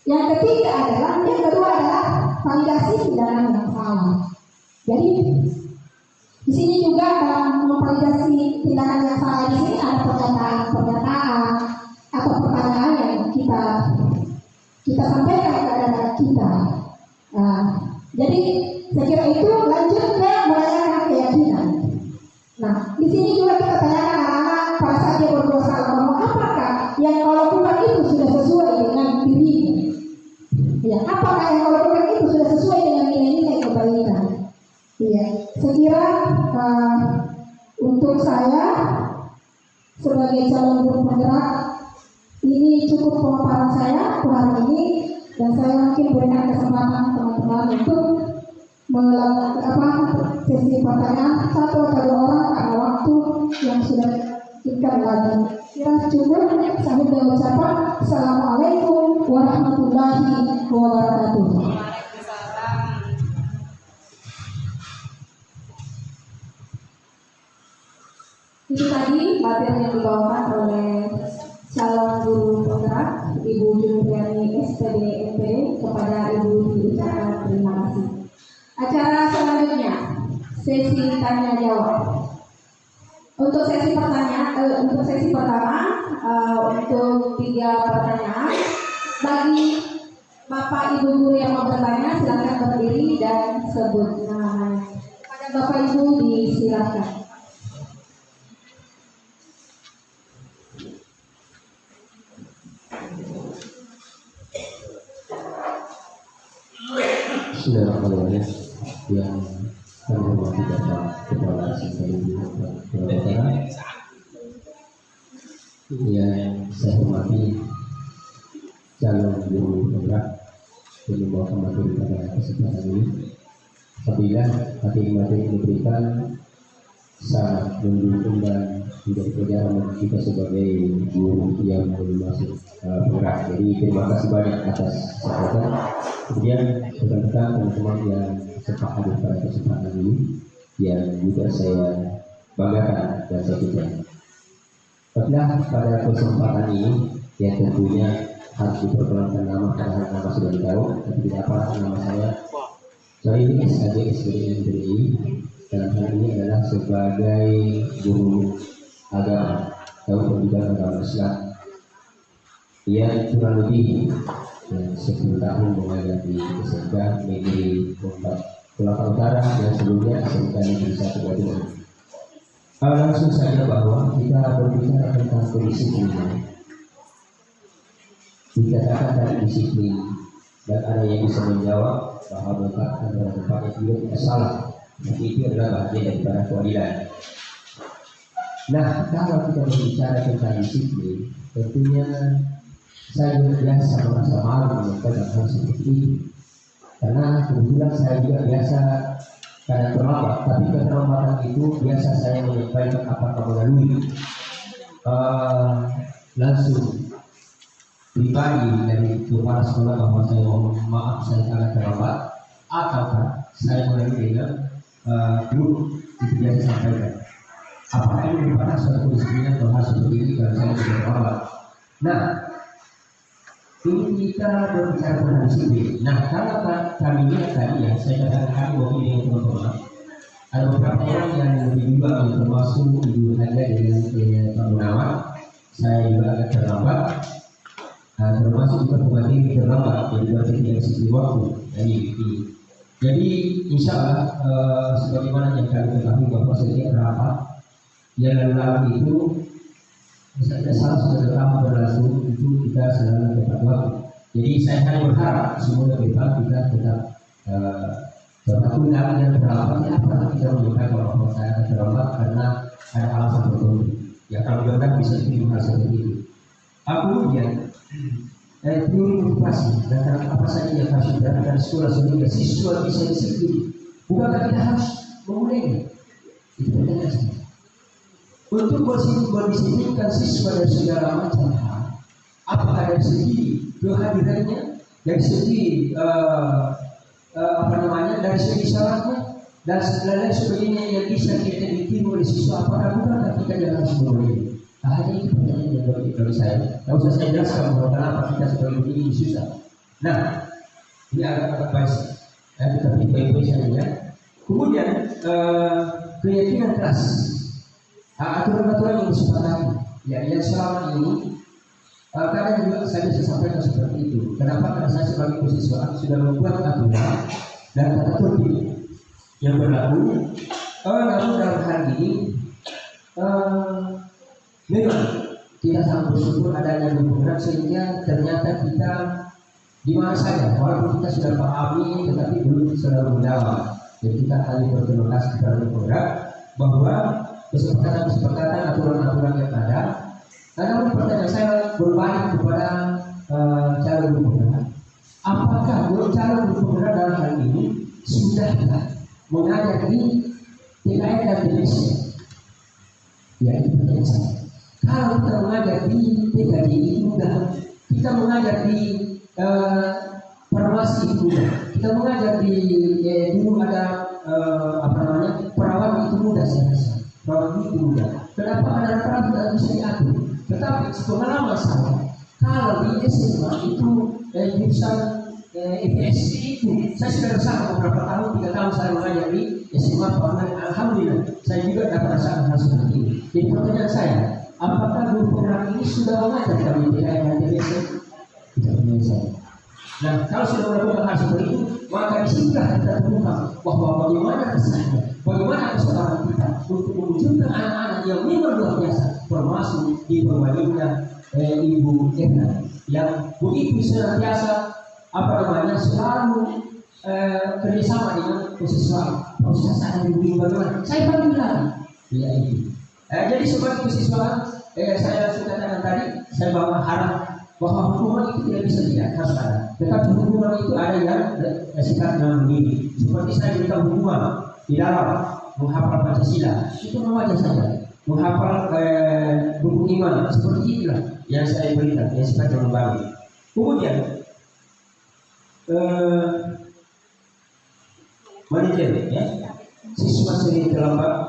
Yang kedua adalah validasi tindakan yang salah. Jadi di sini juga dalam memvalidasi tindakan yang salah di sini ada pernyataan atau pertanyaan yang kita sampaikan kepada kita. Nah, jadi saya kira itu lanjut ke merayakan keyakinan. Nah, di sini juga kita tanyakan anak-anak pada saat dia berdoa salam, apakah yang kau lakukan itu sudah sesuai dengan dirimu? Ya, apakah yang kau lakukan itu sudah sesuai dengan nilai-nilai kebaikan? Iya, saya kira untuk saya sebagai calon guru penggerak ini cukup pemaparan saya hari ini, dan saya mungkin berikan kesempatan teman-teman untuk melakukan sesi pertanyaan satu atau dua orang karena waktu yang sudah kita lagi. Kira cukup sambil dengan ucapan Assalamualaikum warahmatullahi wabarakatuh. Itu tadi materi yang dibawakan oleh calon guru penggerak Ibu Juliani SPD MPD kepada Ibu Ica. Terima kasih. Acara selanjutnya sesi tanya jawab. Untuk sesi pertama untuk 3 pertanyaan, bagi Bapak Ibu guru yang mau bertanya silakan berdiri dan sebut namanya. Pada Bapak Ibu disilakan. Bismillahirrahmanirrahim. Yang kami hormati Bapak Kepala Sekretariat Negara, yang saya hormati calon guru penggerak yang membawakan materi pada kesempatan ini. Apabila materi diberikan sangat mendukung dan menjadi pelajaran bagi kita sebagai guru yang belum masuk penggerak. Jadi terima kasih banyak atas sambutan. Kemudian rekan-rekan teman-teman yang sempat hadir pada kesempatan ini yang juga saya banggakan dan saya cintai. Pada kesempatan ini yang tentunya harus diperkenalkan nama karena nama sudah tahu, tapi tidak apa nama saya ini SAG SPD MPDI. Dalam hal ini adalah sebagai guru agama atau pendidikan agama Islam yang kurang lebih 10 tahun mengajar di SMK Negeri Kelapa Utara dan sebelumnya SMK Negeri 1 Bandung. Langsung saja bahwa kita berbicara tentang kedisiplinan. Dikatakan dari disiplin dan ada yang bisa menjawab bahwa Bapak adalah Bapak yang juga tidak salah. Tapi itu adalah bagian daripada keadilan. Nah, kalau kita berbicara tentang disiplin, tentunya saya biasa merasa malu menyampaikan hal seperti itu. Karena kebetulan saya juga biasa kadang terlambat, tapi keterlambatan itu biasa saya menyampaikan apa melalui langsung pribadi dari kepala sekolah bahwa saya mohon maaf saya sangat terlambat, ataukah saya mulai dengan grup itu biasa sampaikan. Apakah ini merupakan suatu kedisiplinan atau hal seperti ini kalau saya tidak terlambat? Nah, ini kita berbicara tentang disiplin. Nah, kalau kami lihat tadi ya, saya katakan kami wakil dengan teman-teman. Ada beberapa orang yang lebih juga termasuk Ibu Haja dengan Pak Gunawan. Saya juga agak terlambat. Termasuk juga pemateri terlambat, jadi berarti tidak sisi waktu. Jadi insya Allah sebagaimana yang kami ketahui bahwa setiap rapat yang lalu itu misalnya salah sudah lama berlangsung itu kita selalu tepat waktu. Jadi saya hanya berharap semua depan kita tetap tepat undang dan terlambat. Apa kita menyampaikan bahwa saya akan terlambat karena ada alasan tertentu. Ya kalau benar bisa diterima seperti itu. Kemudian plurifikasi dan apa saja yang harus dilakukan sekolah sehingga siswa bisa disiplin. Bukankah kita harus memulainya? Itu pertanyaan saya. Untuk mendisiplinkan siswa dari segala macam hal, apakah dari segi kehadirannya, dari segi dari segi syaratnya dan lain sebagainya yang bisa kita diterima oleh siswa, apakah bukankah kita yang harus memulainya? Hanya itu pertanyaan yang bagi saya. Tak usah saya jelaskan bahwa kenapa kita sebagai ini susah. Nah, ini agak basic, tetapi baik-baik saja ya. Kemudian keyakinan keras, aturan-aturan yang disepakati, ya yang selama ini kadang juga saya bisa sampaikan seperti itu. Kenapa? Karena saya sebagai mahasiswa sudah membuat aturan dan tata tertib yang berlaku. Namun dalam hal ini memang kita sangat bersyukur adanya dukungan sehingga ternyata kita di mana saja, walaupun kita sudah pahami, tetapi belum selalu mendalam. Jadi kita hanya berterima kasih kepada negara bahwa kesepakatan-kesepakatan aturan-aturan yang ada. Namun pertanyaan saya berbalik kepada calon gubernur. Apakah calon gubernur dalam hal ini sudah mengajar di TKN dan TBC? Ya, itu pertanyaan saya. Kalau kita mengajar di TKD itu mudah, kita mengajar di farmasi itu mudah, kita mengajar di dulu ada perawat itu mudah saya rasa. Perawat itu mudah. Kenapa ada perawat tidak bisa diatur? Tetapi pengalaman saya, kalau di SMA itu jurusan IPS itu saya sudah bersama beberapa tahun, 3 tahun saya mengajar di SMA. Alhamdulillah saya juga dapat rasakan hal seperti ini. Jadi pertanyaan saya, apakah guru penggerak ini sudah mengajar kami di daerah TBC? Tidak mengajar. Nah, kalau sudah melakukan hal seperti itu, maka disinilah kita terbuka bahwa bagaimana rasanya, bagaimana kesempatan kita untuk mewujudkan anak-anak yang memang luar biasa, termasuk di berbaliknya Ibu Erna yang begitu senantiasa selalu kerjasama dengan mahasiswa. Proses ada di bagaimana? Saya baru bilang, ya itu. Jadi sebagai mahasiswa, saya sudah katakan tadi, saya bawa harap bahwa hukuman itu tidak bisa tidak harus ada. Tetapi hukuman itu ada yang sifatnya begini. Seperti saya berikan hukuman di dalam menghafal Pancasila, itu memang saja. Menghafal buku iman seperti itulah yang saya berikan, yang sifatnya membangun. Kemudian manajer, ya, siswa sering terlambat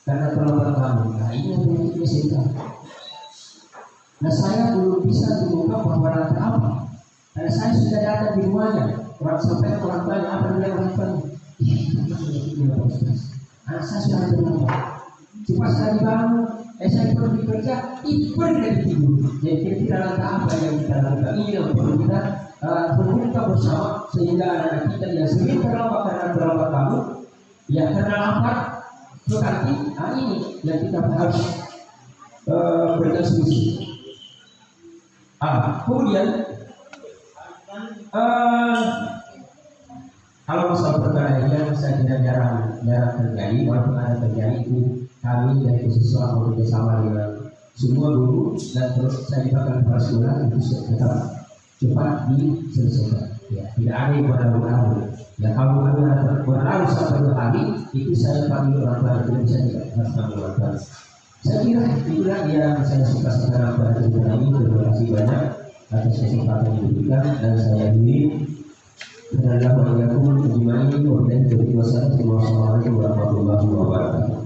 karena terlambat kamu. Nah, ini yang penyakitnya setan. Nah, saya belum bisa mengungkap bahwa rata apa, karena saya sudah datang di rumahnya, orang sampai orang tanya apa dia lakukan. Anak saya sudah terlambat. Cuma saya dibangun, saya pergi kerja, pergi dari tidur. Jadi kira-kira apa yang kita lakukan ini yang perlu kita berbuka bersama sehingga anak kita yang sering terlambat karena terlambat kamu, ya karena lapar, berarti ini yang kita harus berikan solusi. Kemudian kalau masalah perkara yang saya tidak jarang terjadi, walaupun ada terjadi itu kami dari mahasiswa bekerjasama dengan semua guru dan terus saya dipakai kepala sekolah itu tetap cepat diselesaikan. Ya, tidak ada yang berlalu-lalu. Ya, kalau ada berlalu sampai 2 hari itu saya panggil orang tua, tidak bisa tidak harus panggil orang tua. Saya kira itulah yang saya suka sekarang pada cerita ini. Terima kasih banyak atas kesempatan yang diberikan dan saya diri. Assalamualaikum warahmatullahi wabarakatuh.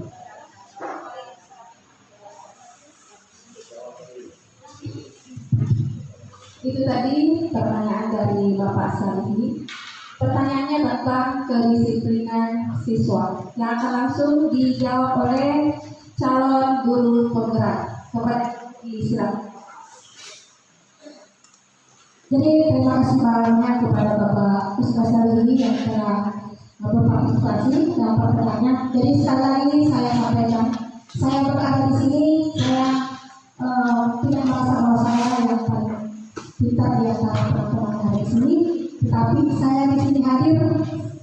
Itu tadi pertanyaan dari Bapak Salihi. Pertanyaannya tentang kedisiplinan siswa yang akan langsung dijawab oleh calon guru penggerak. Bapak silakan. Jadi terima kasih banyak kepada Bapak Ustaz Salihi yang telah berpartisipasi dalam pertanyaannya. Jadi sekali lagi saya sampaikan, saya berada di sini, saya tidak merasa bahwa saya yang paling pintar di antara teman-teman hari di sini, tetapi saya di sini hadir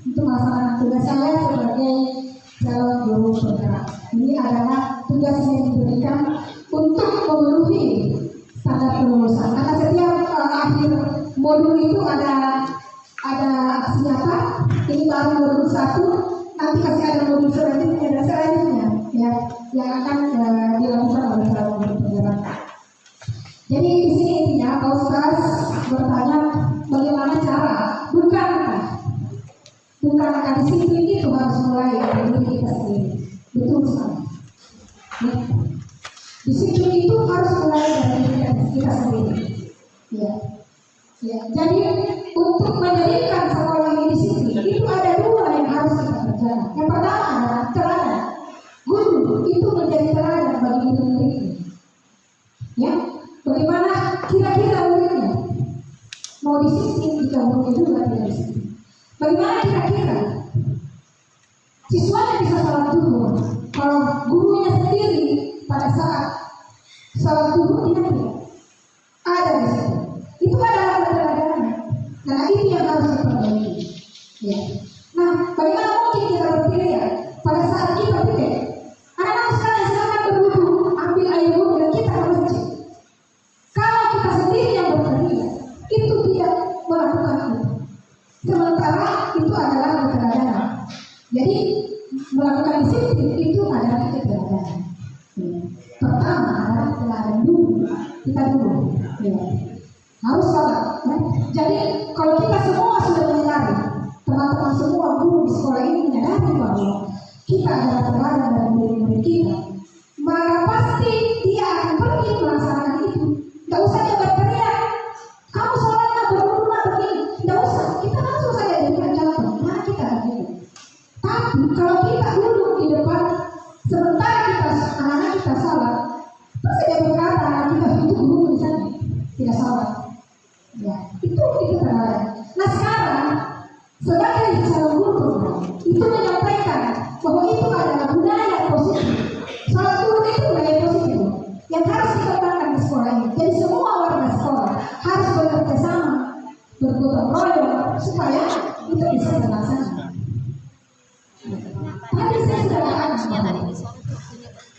untuk melaksanakan tugas saya sebagai calon guru penggerak. Ini adalah tugas yang diberikan untuk memenuhi standar kelulusan. Karena setiap akhir modul itu ada aksi nyata. Ini baru modul 1, nanti masih ada modul selanjutnya dan selanjutnya ya yang akan dilakukan oleh calon guru penggerak. Jadi di sini intinya Pak Ustaz bertanya bagaimana cara, bukan disiplin itu harus mulai dari diri kita sendiri. Betul sekali. Ya. Disiplin itu harus mulai dari diri kita sendiri. Ya. Ya, jadi untuk menjadikan sekolah ini disiplin itu ada dua yang harus kita kerjakan. Yang pertama adalah teladan. Guru itu menjadi teladan bagi murid-muridnya. Ya, bagaimana kira-kira muridnya mau disiplin jika muridnya juga tidak disiplin? Bagaimana kira-kira siswanya bisa salat zuhur kalau gurunya sendiri pada saat salat zuhur tidak ada di situ? Itu adalah keteladanan. Nah, ini yang harus diperbaiki. Ya. Nah, bagaimana mungkin kita berpikir pada saat kita pikir anak-anak sekalian silakan berwudu, ambil air wudhu dan kita ke masjid. Kalau kita sendiri yang berpikir itu tidak melakukan itu. Sementara itu adalah keteladanan. Jadi melakukan disiplin itu adalah keteladanan. Ya. Pertama adalah teladan dulu. Kita dulu. Ya. Harus salah. Ya. Jadi kalau kita semua sudah menyadari, teman-teman semua guru di sekolah ini menyadari bahwa kita adalah teladan dari murid-murid kita, maka pasti dia akan pergi melaksanakan itu. Tidak usah dia berteriak, kamu sholatnya berumur begini. Tidak usah, kita langsung saja jadikan contoh. Nah, kita begitu. Tapi kalau kita duduk di depan, sementara kita anak-anak kita salah, pasti dia berkata anak kita itu guru di sana tidak salah. Ya, itu teladan. Nah sekarang sebagai calon guru itu menyampaikan bahwa itu adalah budaya positif. Salat zuhur itu budaya positif yang harus dikembangkan di sekolah ini. Jadi semua warga sekolah harus bekerja sama, bergotong royong supaya itu bisa terlaksana. Tadi saya sudah katakan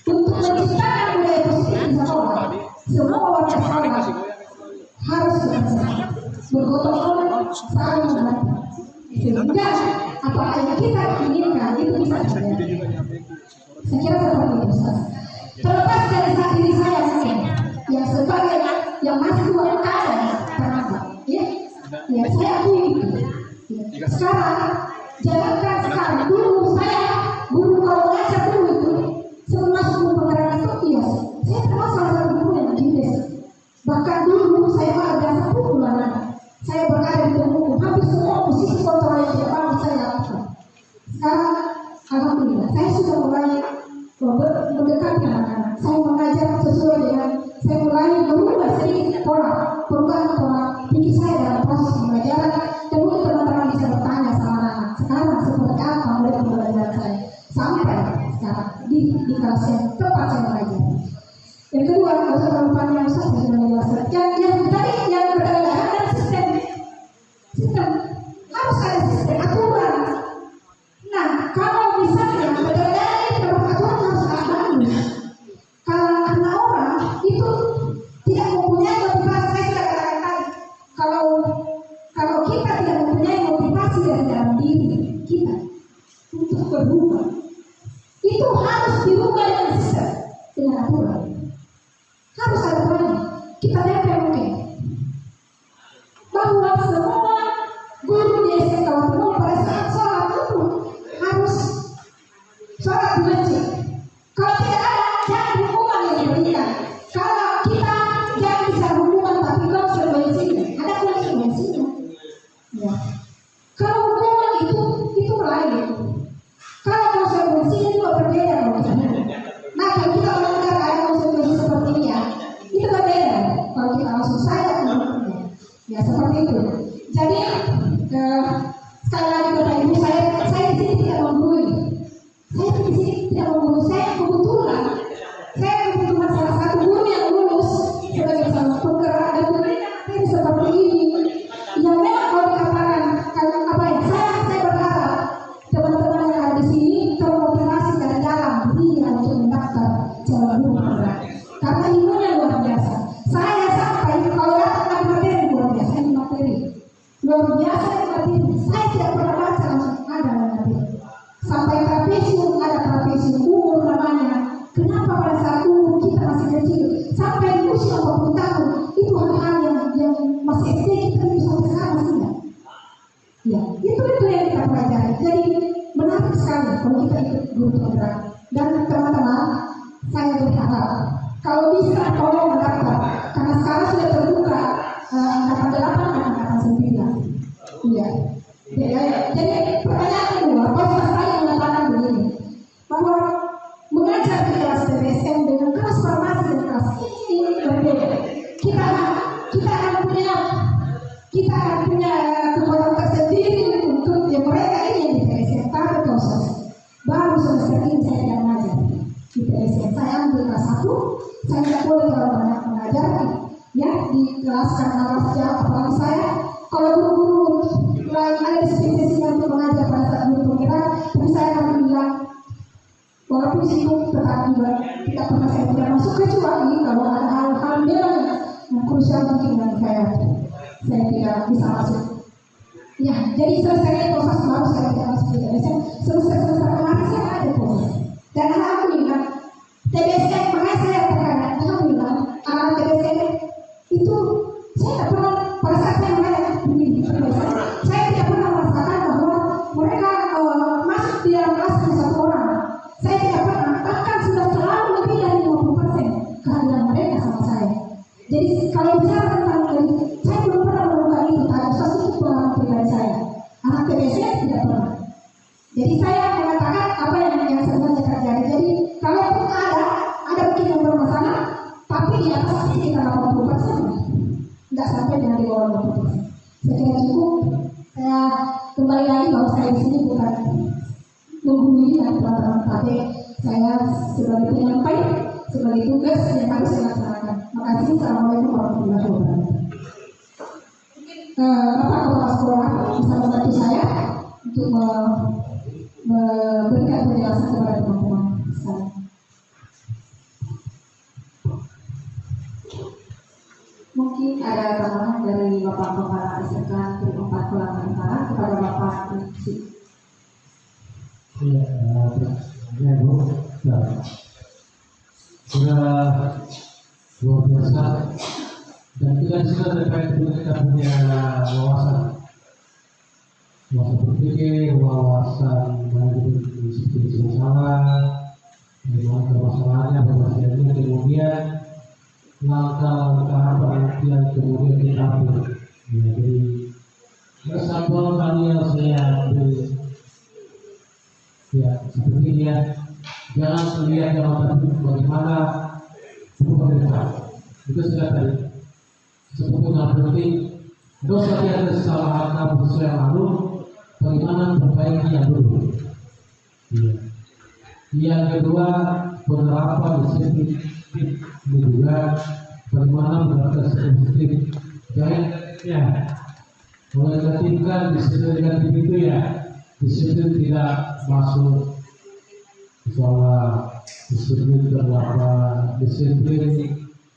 untuk menciptakan budaya positif di sekolah, semua warga sekolah harus bergotong royong saling membantu sehingga apa yang kita inginkan itu bisa terjadi. Saya kira seperti itu. Terlepas dari diri saya yang sebagai yang masih dua ada kenapa? Ya, saya akui. Sekarang jangankan sekarang dulu saya guru kalau ngajar dulu itu sebelum masuk guru penggerak itu iya saya termasuk salah satu guru yang dides. Bahkan dulu saya ada 10 bulan saya berada di hukum, hampir semua posisi kontrol yang tidak bagus saya lakukan. Sekarang, alhamdulillah, saya sudah mulai mendekati anak-anak. Saya mengajar sesuai dengan, saya mulai berubah sedikit perubahan pola pikir saya dalam proses pembelajaran. Dan mungkin teman-teman bisa bertanya sama anak sekarang seperti apa mulai pembelajaran saya sampai sekarang di kelas yang tempat saya mengajar. Yang kedua, kalau saya terlalu panjang, saya sudah menjelaskan. Yang tadi yang berkaitan dengan sistem harus ada sistem aturan. Nah, kalau misalnya berkaitan dengan aturan harus ada. Kalau karena orang itu tidak mempunyai motivasi, saya sudah katakan tadi. Kalau kita tidak mempunyai motivasi dari dalam diri kita untuk berubah, itu harus dirubah dengan sistem, dengan aturan. Harus ada aturan. Kita lihat mungkin bahwa semua guru di SMK Waterloo pada saat sholat itu harus sholat di masjid. Kalau tidak ada, jangan hukuman yang diberikan. Kalau kita jangan bisa hukuman tapi konsekuensinya, ada konsekuensinya. Ya. Kalau hukuman itu lain. Kalau konsekuensinya juga berbeda. Nah, kalau kita melanggar ada konsekuensi seperti ini ya, itu berbeda. Kalau kita langsung saya ya seperti itu. Jadi sekali lagi Bapak Ibu, saya di sini tidak menggurui. Saya di sini tidak menggurui. Saya kebetulan salah satu guru yang lulus sebagai salah penggerak dan memberikan materi seperti ini. Yang memang kalau dikatakan apa ya? Saya berharap teman-teman yang ada di sini termotivasi dari dalam diri untuk mendaftar calon guru penggerak. Karena ilmunya luar biasa. Saya sampai kalau datang materi luar biasa ini materi. Luar biasa ini materi. Saya tidak pernah baca langsung ada materi. Sampai trapesium ada trapesium umur namanya. Kenapa pada saat umur kita masih kecil sampai usia 40 tahun itu hal-hal yang masih SD kita bisa sekarang masih enggak? Ya, itu yang kita pelajari. Jadi menarik sekali kalau kita ikut guru penggerak. Dan teman-teman, saya berharap kalau bisa tolong mendaftar karena sekarang sudah terbuka angkatan 8 dan angkatan 9. Iya. Jadi pertanyaan kedua, Pak saya mengatakan begini, bahwa mengajar di kelas TBSM dengan kelas farmasi dan kelas ini berbeda. Kita akan punya kekuatan tersendiri untuk yang mereka ini yang di TBSM tapi proses. Baru semester ini saya tidak mengajar di TBSM. Saya ambil kelas 1, saya tidak boleh terlalu banyak mengajar ya di kelas karena sejak apalagi saya kalau guru-guru lain ada spesialisasi untuk mengajar pada saat guru penggerak, tapi saya akan bilang walaupun sibuk tetap juga tidak pernah saya tidak masuk kecuali kalau ada hal-hal yang krusial mungkin yang saya tidak bisa masuk. Ya, jadi selesai proses baru saya tidak masuk di TBSM. Selesai kemarin saya ada proses. Dan alhamdulillah TBSM makanya saya terkadang alhamdulillah anak TBSM itu saya tidak pernah pada saat saya mengajar di TBSM saya tidak pernah merasakan bahwa mereka masuk di dalam kelas hanya 1 orang. Saya tidak pernah, bahkan sudah selalu lebih dari 50% kehadiran mereka sama saya. Jadi kalau bicara tentang saya belum pernah melakukan itu, tapi itu pengalaman pribadi saya. Anak TBSM tidak pernah. Jadi saya mengatakan apa yang sebenarnya terjadi. Jadi kalaupun ada mungkin yang bermasalah, tapi di atas sekitar 80%, tidak sampai dengan di bawah 20%. Saya kira cukup. Saya kembali lagi bahwa saya di sini bukan menghubungi dan teman-teman, tapi saya sebagai penyampai, sebagai tugas yang harus saya laksanakan. Makasih. Assalamualaikum warahmatullahi wabarakatuh. Bapak kepala sekolah bisa membantu saya untuk memberikan penjelasan kepada teman-teman sekalian. Mungkin ada tambahan dari Bapak Kepala SMK Negeri 4 Kuala Utara kepada Bapak Rizky. Ya, Bu. Sudah luar biasa. Dan kita di sini terkait dengan kita punya wawasan berpikir, wawasan dari seperti masalah, bagaimana permasalahannya, bagaimana kemudian langkah-langkah apa yang kemudian kita ambil. Ya, jadi sampel kali yang saya ambil ya seperti ya, jangan melihat yang tadi bagaimana pemerintah itu sudah tadi seperti berarti dosa yang ada kesalahan dosa yang lalu bagaimana memperbaiki yang dulu. Ya. Yang kedua penerapan disiplin ini juga bagaimana menerapkan disiplin. Jangan ya mengaitkan disiplin negatif itu ya disiplin tidak masuk soal disiplin terlalu disiplin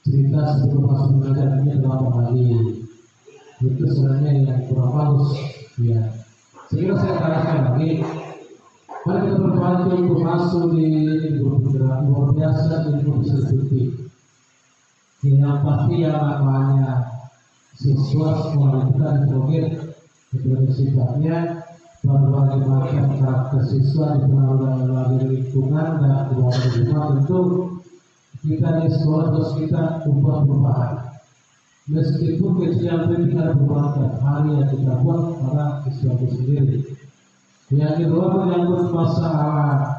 cerita sebelum masuk mengajarnya terlalu lagi itu sebenarnya yang kurang bagus ya. Saya kira saya katakan lagi mari kita berbantu untuk masuk di bergerak luar biasa di institusi yang pasti yang namanya siswa sekolah kita diprogir sebagai sifatnya berbagai macam karakter siswa dipengaruhi dari lingkungan dan keluarga rumah tentu kita di sekolah terus kita ubah perubahan meskipun kecil kita berubah hari yang kita buat pada siswa itu sendiri. Yang kedua menyangkut masalah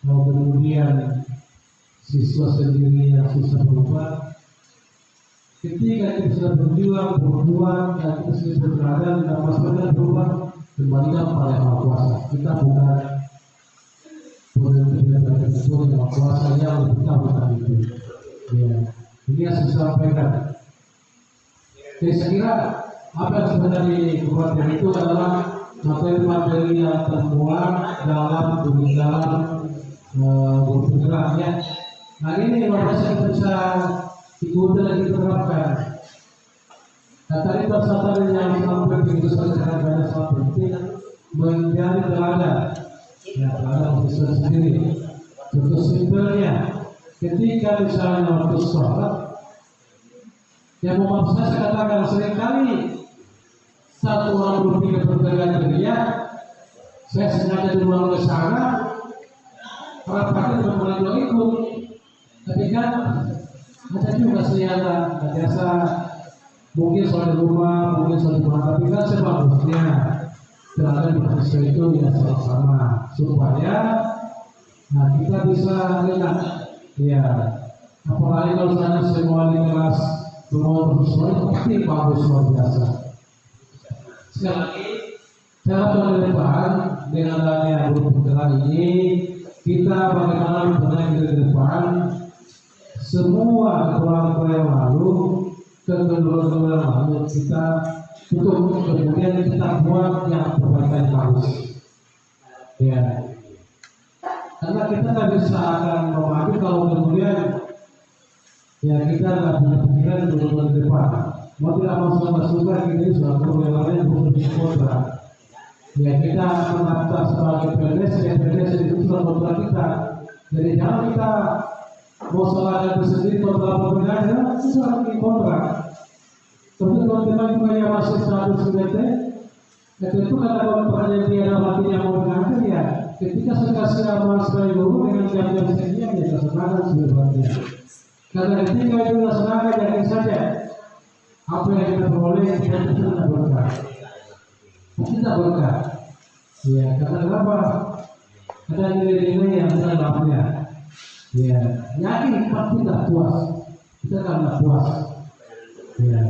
kemudian siswa sendiri yang susah berubah. Ketika kita sudah berjuang dan kita sudah berada dan masalahnya berubah, kembalikan pada Yang Maha Kuasa. Kita bukan benar-benar Yang Maha Kuasa yang kita bukan itu. Ya, ini yang saya sampaikan. Jadi saya kira apa yang sebenarnya kekuatan itu adalah materi-materi yang termuat dalam bergeraknya. Nah ini saya bisa ikuti lagi diterapkan. Nah tadi persatuan yang sampai begitu sangat banyak sangat penting menjadi teladan. Ya teladan siswa sendiri. Contoh simpelnya, ketika misalnya waktu sholat, yang mau saya katakan seringkali satu orang berpikir berbeda dia, saya sengaja duluan ke sana, rapatnya mulai ikut, tapi kan ada juga saya biasa mungkin soal di rumah, mungkin soal di mana, tapi kan sebagusnya berada di mahasiswa itu ya sama supaya kita bisa lihat ya, apalagi kalau sana semua di kelas semua mahasiswa itu pasti bagus luar biasa. Sekali lagi cara penerimaan dengan adanya guru penggerak ini, kita bagaimana benar ke depan semua kekurangan yang lalu, kegagalan yang lalu kita untuk kemudian kita buat yang perbaikan bagus. Ya, karena kita nggak bisa akan memahami kalau kemudian ya kita nggak punya pikiran untuk ke depan. Mau tidak mau suka ini suatu yang lain untuk kontra. Ya kita mendaftar sebagai PNS, ya PNS itu sudah kontrak kita. Jadi jangan kita mau salahkan itu sendiri kontrak perbedaan, itu sudah di kontrak. Tapi teman-teman juga yang masih status student, ya tentu kata kontrak yang tiada matinya mau diangkat ya. Ketika saya kasih nama sebagai guru dengan jam-jam sekian ya laksanakan sebenarnya. Karena ketika itu laksanakan yakin saja apa yang kita peroleh kita tidak berkah. Kita berkah. Ya, karena kenapa? Ada nilai-nilai yang kita dapatnya. Ya, yakin pasti tidak puas. Kita kan tidak puas. Ya,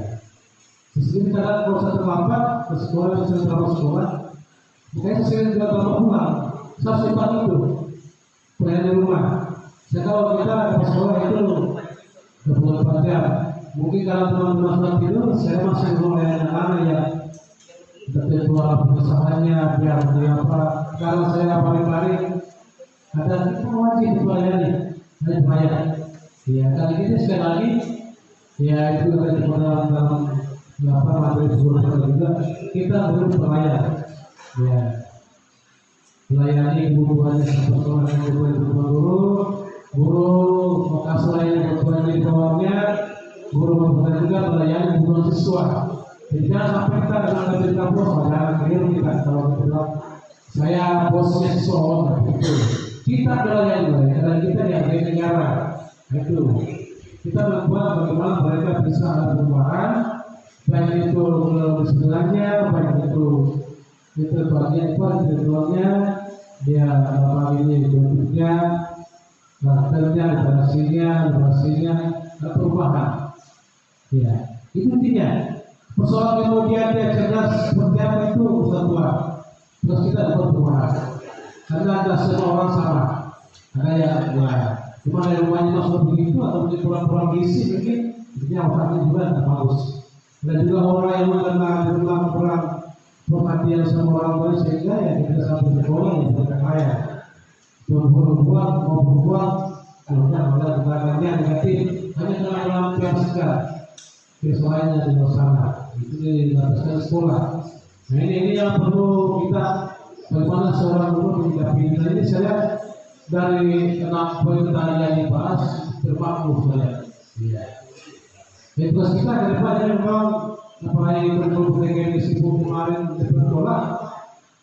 sesuai cara kalau saya terlambat ke sekolah, saya terlambat sekolah. Makanya saya tidak terlambat pulang. Saya simpan itu. Pelayan di rumah. Saya kalau kita ke sekolah itu 24 jam. Mungkin kalau teman-teman tidur, saya masih melayani anak-anak ya. Tapi keluar perusahaannya biar apa? Kalau saya paling-paling ada kita wajib melayani, ada bayar. Ya kali ini sekali lagi, ya itu ada dalam apa materi sekolah juga kita belum melayani. Ya melayani guru-gurunya sekolah guru bekas lainnya di bawahnya, guru juga melayani guru siswa. Jadi jangan sampai kita dengan cerita bos, jangan keliru kita kalau kita saya bosnya seseorang itu kita adalah yang lain dan kita yang dari negara itu kita membuat bagaimana mereka bisa ada perubahan baik itu sebenarnya baik itu bagian keluarnya dia apa ini bentuknya karakternya operasinya perubahan ya itu intinya. Persoalan kemudian dia cerdas seperti apa itu urusan Tuhan. Terus kita dapat perubahan. Karena ada semua orang sama. Ada yang cuma dari rumahnya masuk begitu atau mungkin kurang gizi mungkin ini otaknya juga tidak bagus. Dan juga orang yang mengenal di rumah kurang perhatian sama orang tua sehingga ya kita sampai sekolah yang mereka kaya. Berbuat mau berbuat kalau ada belakangnya negatif hanya dalam segar. Kesuaiannya di sana itu dilakukan sekolah. Nah ini yang perlu kita bagaimana seorang guru menyikapi ini. Saya dari 6 poin tadi yang dibahas terpaku saya. Ya tugas kita ke depannya memang apalagi perlu dengan sibuk kemarin di sekolah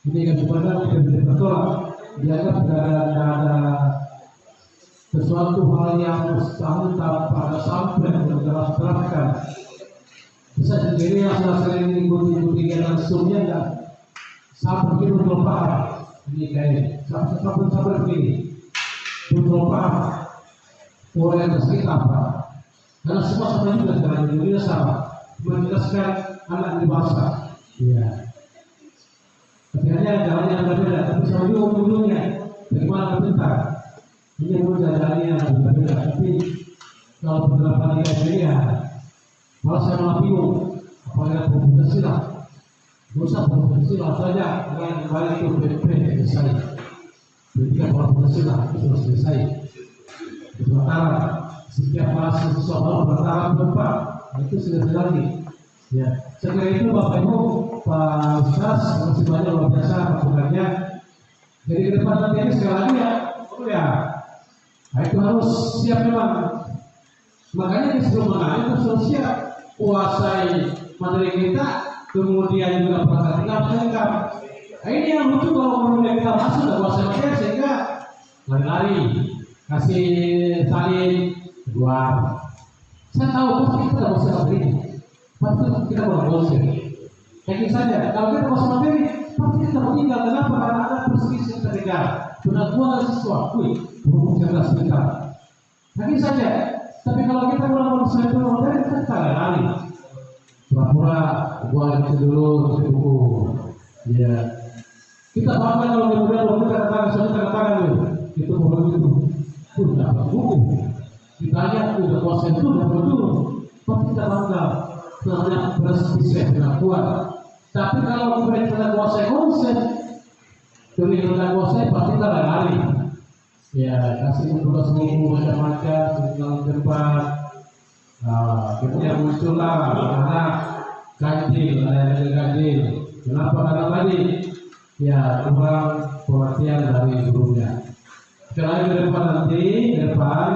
ini kan sebenarnya tidak bisa bertolak. Dianggap ada sesuatu hal yang mustahil tanpa sampai dalam terapkan. Bisa sendiri yang sudah sering ikuti kegiatan studinya enggak sampai begini belum paham ini kayak sampai begini belum paham orientasi kita apa karena semua sama juga sekarang di dunia sama menjelaskan anak di bahasa ya tapi hanya jalannya yang berbeda tapi sama juga ujungnya bagaimana berbentar ini pun jalannya yang berbeda tapi kalau penerapan ya kalau saya malah bingung, apalagi Pancasila, dosa Pancasila saja dengan kembali itu PP selesai. Ketika Pancasila itu sudah selesai. Sementara setiap mahasiswa baru bertahap berempat, itu sudah lagi. Ya, setelah itu Bapak Ibu, Pak Ustaz masih banyak luar biasa masukannya. Jadi ke depan nanti ini sekali lagi ya, nah, itu harus siap memang. Makanya sebelum mengalir harus siap. Kuasai materi kita, kemudian juga praktek lengkap. Nah, ini yang lucu kalau kemudian kita masuk dan kuasai materi sehingga lari-lari, kasih salin, keluar. Saya tahu pasti kita tidak bisa begini. pasti kita kurang konsen. Yakin saja, kalau kita kosong materi, pasti kita meninggal. Kenapa? Karena ada perselisihan ketika pengakuan sesuatu, berhubung cerdas kita. Yakin saja, tapi kalau kita kurang konsen itu materi, kita lari. Pura-pura, gua itu dulu, itu buku. Ya, kita bangga kalau kemudian kita katakan dulu, itu buku itu, udah buku. Ditanya, udah konsen itu, udah betul. Pasti kita bangga. Namanya perselisihan pengakuan. Tapi kalau kita kuasai konsep, kita kuasai pasti kita lari. Ya, kasih tugas buku macam-macam, tinggal tempat. Kemudian muncullah anak ganjil, ada ganjil. Kenapa? Karena tadi ya kurang perhatian dari gurunya. Sekali ke depan nanti, ke depan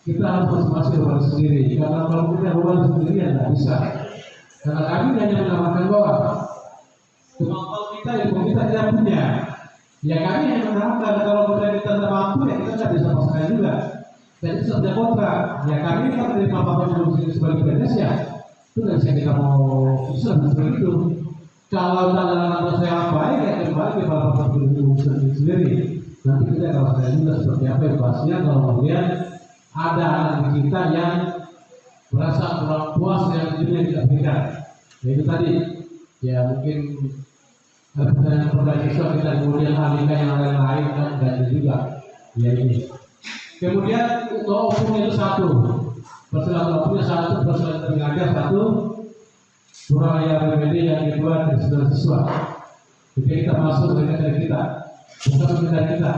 kita harus masing-masing berbalik sendiri. Karena kalau kita berbalik sendiri ya tidak bisa. Karena kami hanya menambahkan doa. Kemampuan kita yang kita tidak punya. Ya kami hanya menambahkan. Kalau kita tidak mampu ya kita tidak bisa pasangkan juga. Jadi setiap kontrak. Ya kami kan dari apa-apa yang disini sebagai PNS ya. Itu tidak bisa kita mau susah seperti itu. Kalau dalam saya baik ya kembali kepada bapak guru sendiri. Nanti kita kalau saya juga seperti apa yang bahasnya kalau kemudian ada anak kita yang merasa kurang puas dengan dunia tidak berikan. Itu tadi, ya mungkin ada pertanyaan siswa kita kemudian alihkan yang lain-lain dan juga. Ya ini. Kemudian doa umumnya itu satu, persilaturahminya satu, persilaturahmi mengajar satu, suraya BPD yang kedua dari siswa. Jika kita masuk dari kita, bukan dari kita.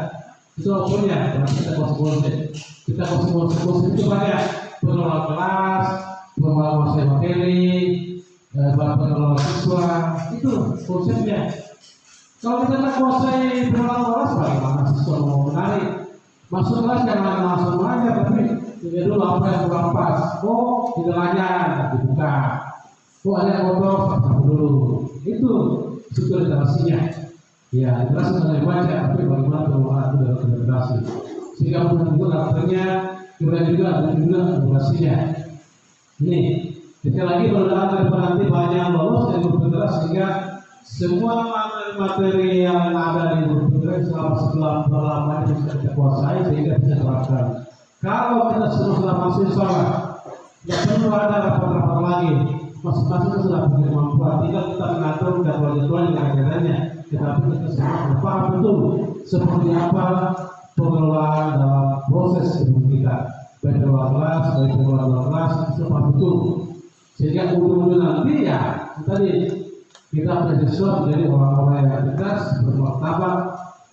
Itu umumnya, berarti kita konsekuensi. Kita konsekuensi itu banyak pengelola kelas, pengelola materi, pengelola siswa, itu konsepnya. Kalau kita tak kuasai pengelola kelas, bagaimana siswa mau menarik? Masuk kelas jangan langsung aja, tapi lihat dulu apa yang kurang pas. Oh, tidak lancar, dibuka. Oh, ada yang bodoh, tahu dulu. Itu literasinya. Ya, literasi mengenai baca, tapi bagaimana pengelolaan itu dalam literasi. Sehingga menentukan karakternya, kemudian juga literasinya. Ini, sekali lagi berdoa nanti banyak lolos dari berliterasi sehingga semua materi yang ada di berliterasi selama lama bisa kita kuasai sehingga bisa terapkan. Kalau kita sudah masih salah, tidak perlu ada rapat-rapat lagi. Masing-masing sudah punya kemampuan. Tinggal kita mengatur dan jadwal yang ajarannya. Tetapi kita semua paham betul seperti apa pengelolaan dalam proses hidup kita. Baik pengelola kelas, baik pengelola kelas, itu paham betul. Sehingga ujung-ujung nanti ya tadi kita menjadi menjadi orang-orang yang cerdas, bermartabat,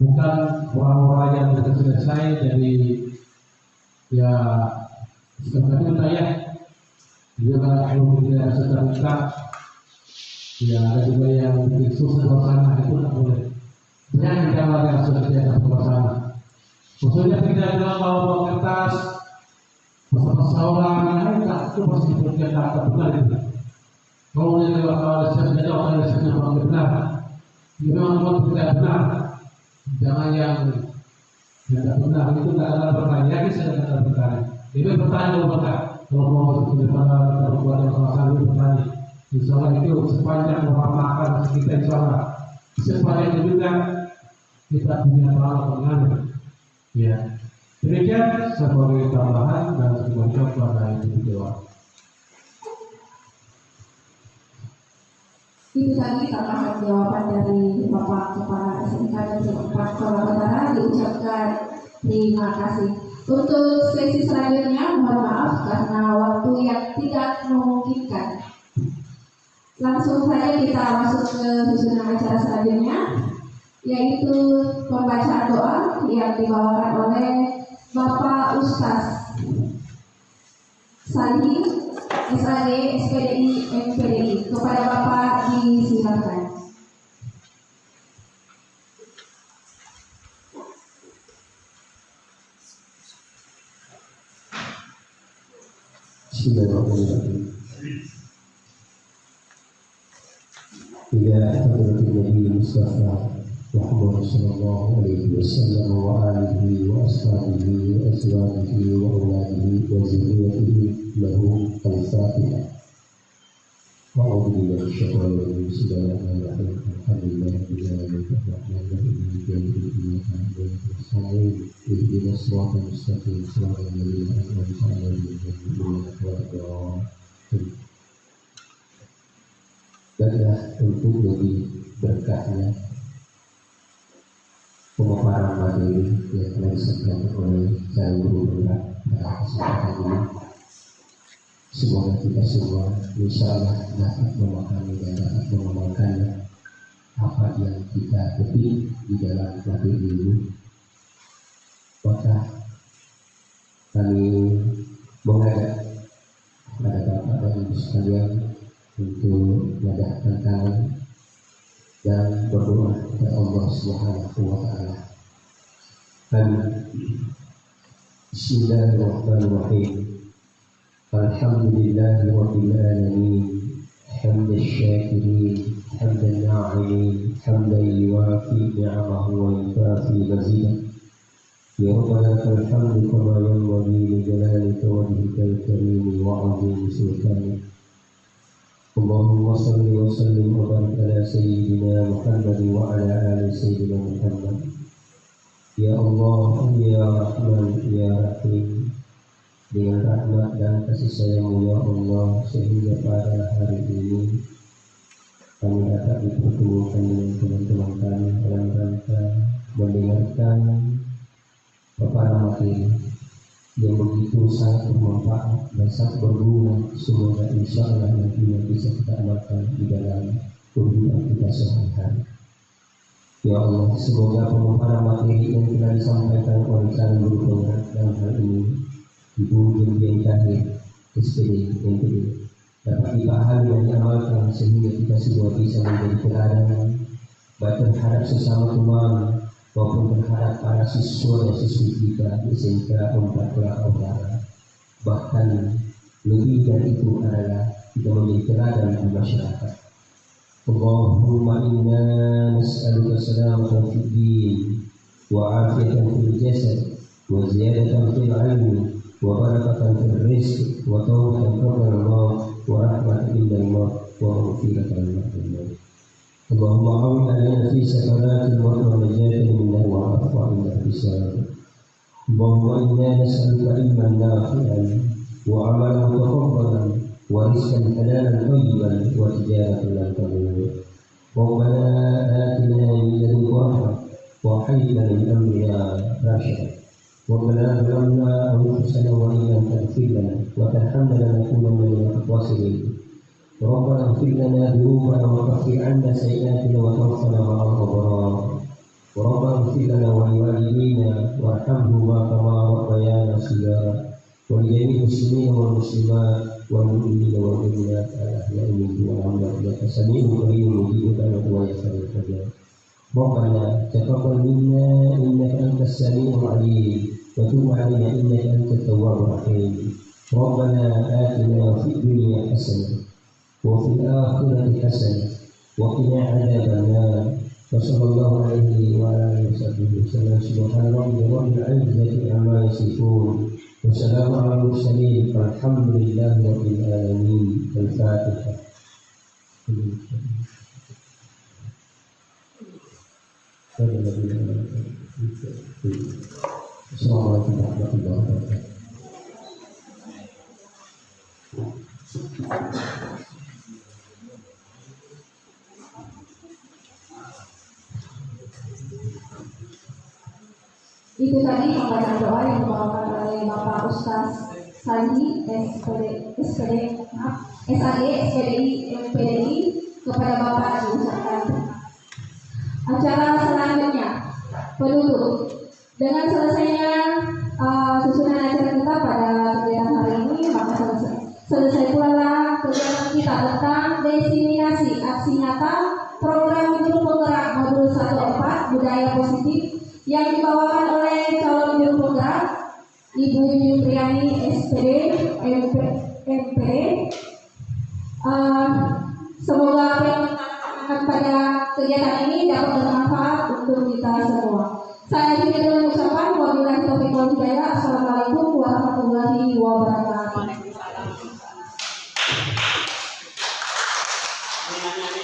bukan orang-orang yang sudah selesai jadi ya sebenarnya saya juga kalau tidak serta ya ada juga yang bikin susah suasana itu tidak boleh. Jangan kita yang sudah tidak suasana. Khususnya tidak dalam bawa kertas, pasal-pasal orang itu pasti berkata benar itu. Kalau dia kalau saya orang benar, dia memang tidak benar. Jangan yang tidak benar itu tidak ada pertanyaan, saya tidak ada pertanyaan. Dia bertanya kalau mau masuk ke depan berbuat yang salah itu bertanya. Insya Allah itu sepanjang memaafkan kita insya Allah. Sepanjang itu juga kita punya pahala pengaruh. Ya, demikian sebagai tambahan dan sebagai pada itu doa. Itu tadi tambahan jawaban dari Bapak Kepala SMK dan Bapak Kepala Utara diucapkan terima kasih. Untuk sesi selanjutnya mohon maaf karena waktu yang tidak memungkinkan. Langsung saja kita masuk ke susunan acara selanjutnya, yaitu pembacaan doa yang dibawakan oleh Bapak Ustaz Salih SAG SPDI MPDI. Kepada Bapak disilakan. Bismillahirrahmanirrahim. Ila hadratin Nabi Mustafa Muhammad sallallahu alaihi wasallam wa alihi wa ashabihi wa azwajihi wa auladihi wa zurriyyatihi lahu al-Fatihah. أعوذ بالله من الشيطان الرجيم بسم الله الرحمن الرحيم الحمد لله رب العالمين الرحمن الرحيم مالك يوم الدين إياك نعبد ونستعين اهدنا الصراط المستقيم صراط الذين أنعمت عليهم غير المغضوب عليهم. Baiklah, untuk lebih berkahnya pemaparan materi yang telah disampaikan oleh saya guru berat pada kesempatan ini, semoga kita semua insyaallah dapat memahami dan dapat mengamalkannya apa yang kita petik di dalam materi ini. Maka kami mengajak kepada Bapak dan Ibu sekalian untuk mengadahkan tangan dan berdoa kepada Allah Subhanahu wa Ta'ala. Bismillahirrahmanirrahim. Alhamdulillahi rabbil alamin. Hamdan syakirin, hamdan na'imin, hamdan yuwafi ni'amahu wa yukafi mazidah. Ya Rabbana lakal hamdu kama yanbaghi li jalalika wajhikal karim wa 'azimi sultanik. Allahumma salli wa sallim wa barik ala sayyidina Muhammad wa ala ali sayyidina Muhammad. Ya Allah, ya Rahman, ya Rahim, dengan rahmat dan kasih sayang-Mu ya Allah, sehingga pada hari ini kami dapat dipertemukan dengan teman-teman kami dalam rangka mendengarkan paparan materi yang begitu sangat bermanfaat dan sangat berguna. Semoga insya Allah nantinya bisa kita amalkan di dalam kehidupan kita sehari-hari. Ya Allah, semoga pemaparan materi yang telah disampaikan oleh calon guru penggerak dalam hal ini Ibu Jum'in Tahir SPD NTB dapat dipahami dan diamalkan sehingga kita semua bisa menjadi teladan baik terhadap sesama teman maupun terhadap para siswa dan siswi kita di SMK 4 Kelapa Utara. Bahkan lebih dari itu adalah kita menjadi teladan di masyarakat. Allahumma inna nas'aluka salamatan fid din wa afiyatan fil jasad wa ziyadatan fil ilmi wa barakatan fil rizq wa tawbatan qabla al-maut wa rahmatan indal maut wa maghfiratan ba'da al-maut. Allahumma awin alaina fi sakaratil maut wa najatan minna wa afwa inda hisab. Allahumma inna nas'aluka ilman nafi'an wa amalan mutaqabbalan wa rizqan halalan tayyiban wa tijaratan lan tabur. Rabbana atina min ladunka rahmah wa hayyi lana min amrina rashada. Rabbana zalamna anfusana wa in lam taghfir lana wa tarhamna lanakunanna minal khasirin. ربنا اغفر لنا ذنوبنا وكفر عنا سيئاتنا وتوفنا مع الأبرار. وربنا اغفر لنا ولوالدينا وارحمهما كما ربيانا صغارا ولجميع المسلمين والمسلمات والمؤمنين والمؤمنات الأحياء منهم والأموات إنك سميع قريب مجيب دعوة ويسر الحجاب. ربنا تقبل منا إنك أنت السميع العليم وتب علينا إنك أنت التواب الرحيم. ربنا آتنا في الدنيا حسنة وفي الآخرة حسنة وقنا عذاب النار. وصلى الله عليه وعلى آله وصحبه وسلم. سبحان ربك رب العزة عما يصفون وسلام على المرسلين والحمد لله رب العالمين. الفاتحة. Assalamualaikum warahmatullahi wabarakatuh. Itu tadi pembacaan doa yang dibawakan oleh Bapak Ustaz Sadi SAD SPDI MPDI kepada Bapak diucapkan. Acara selanjutnya penutup. Dengan selesainya susunan acara kita pada kegiatan hari ini, maka selesai pula kegiatan kita tentang diseminasi aksi nyata program guru penggerak modul 14 budaya positif yang dibawakan oleh calon guru penggerak Ibu Yupriani SPD MPD. Semoga apa yang dilakukan pada kegiatan ini dapat bermanfaat untuk kita semua. Saya akhiri dengan ucapan wabillahi taufiq wal hidayah. Assalamualaikum warahmatullahi wabarakatuh. Dengan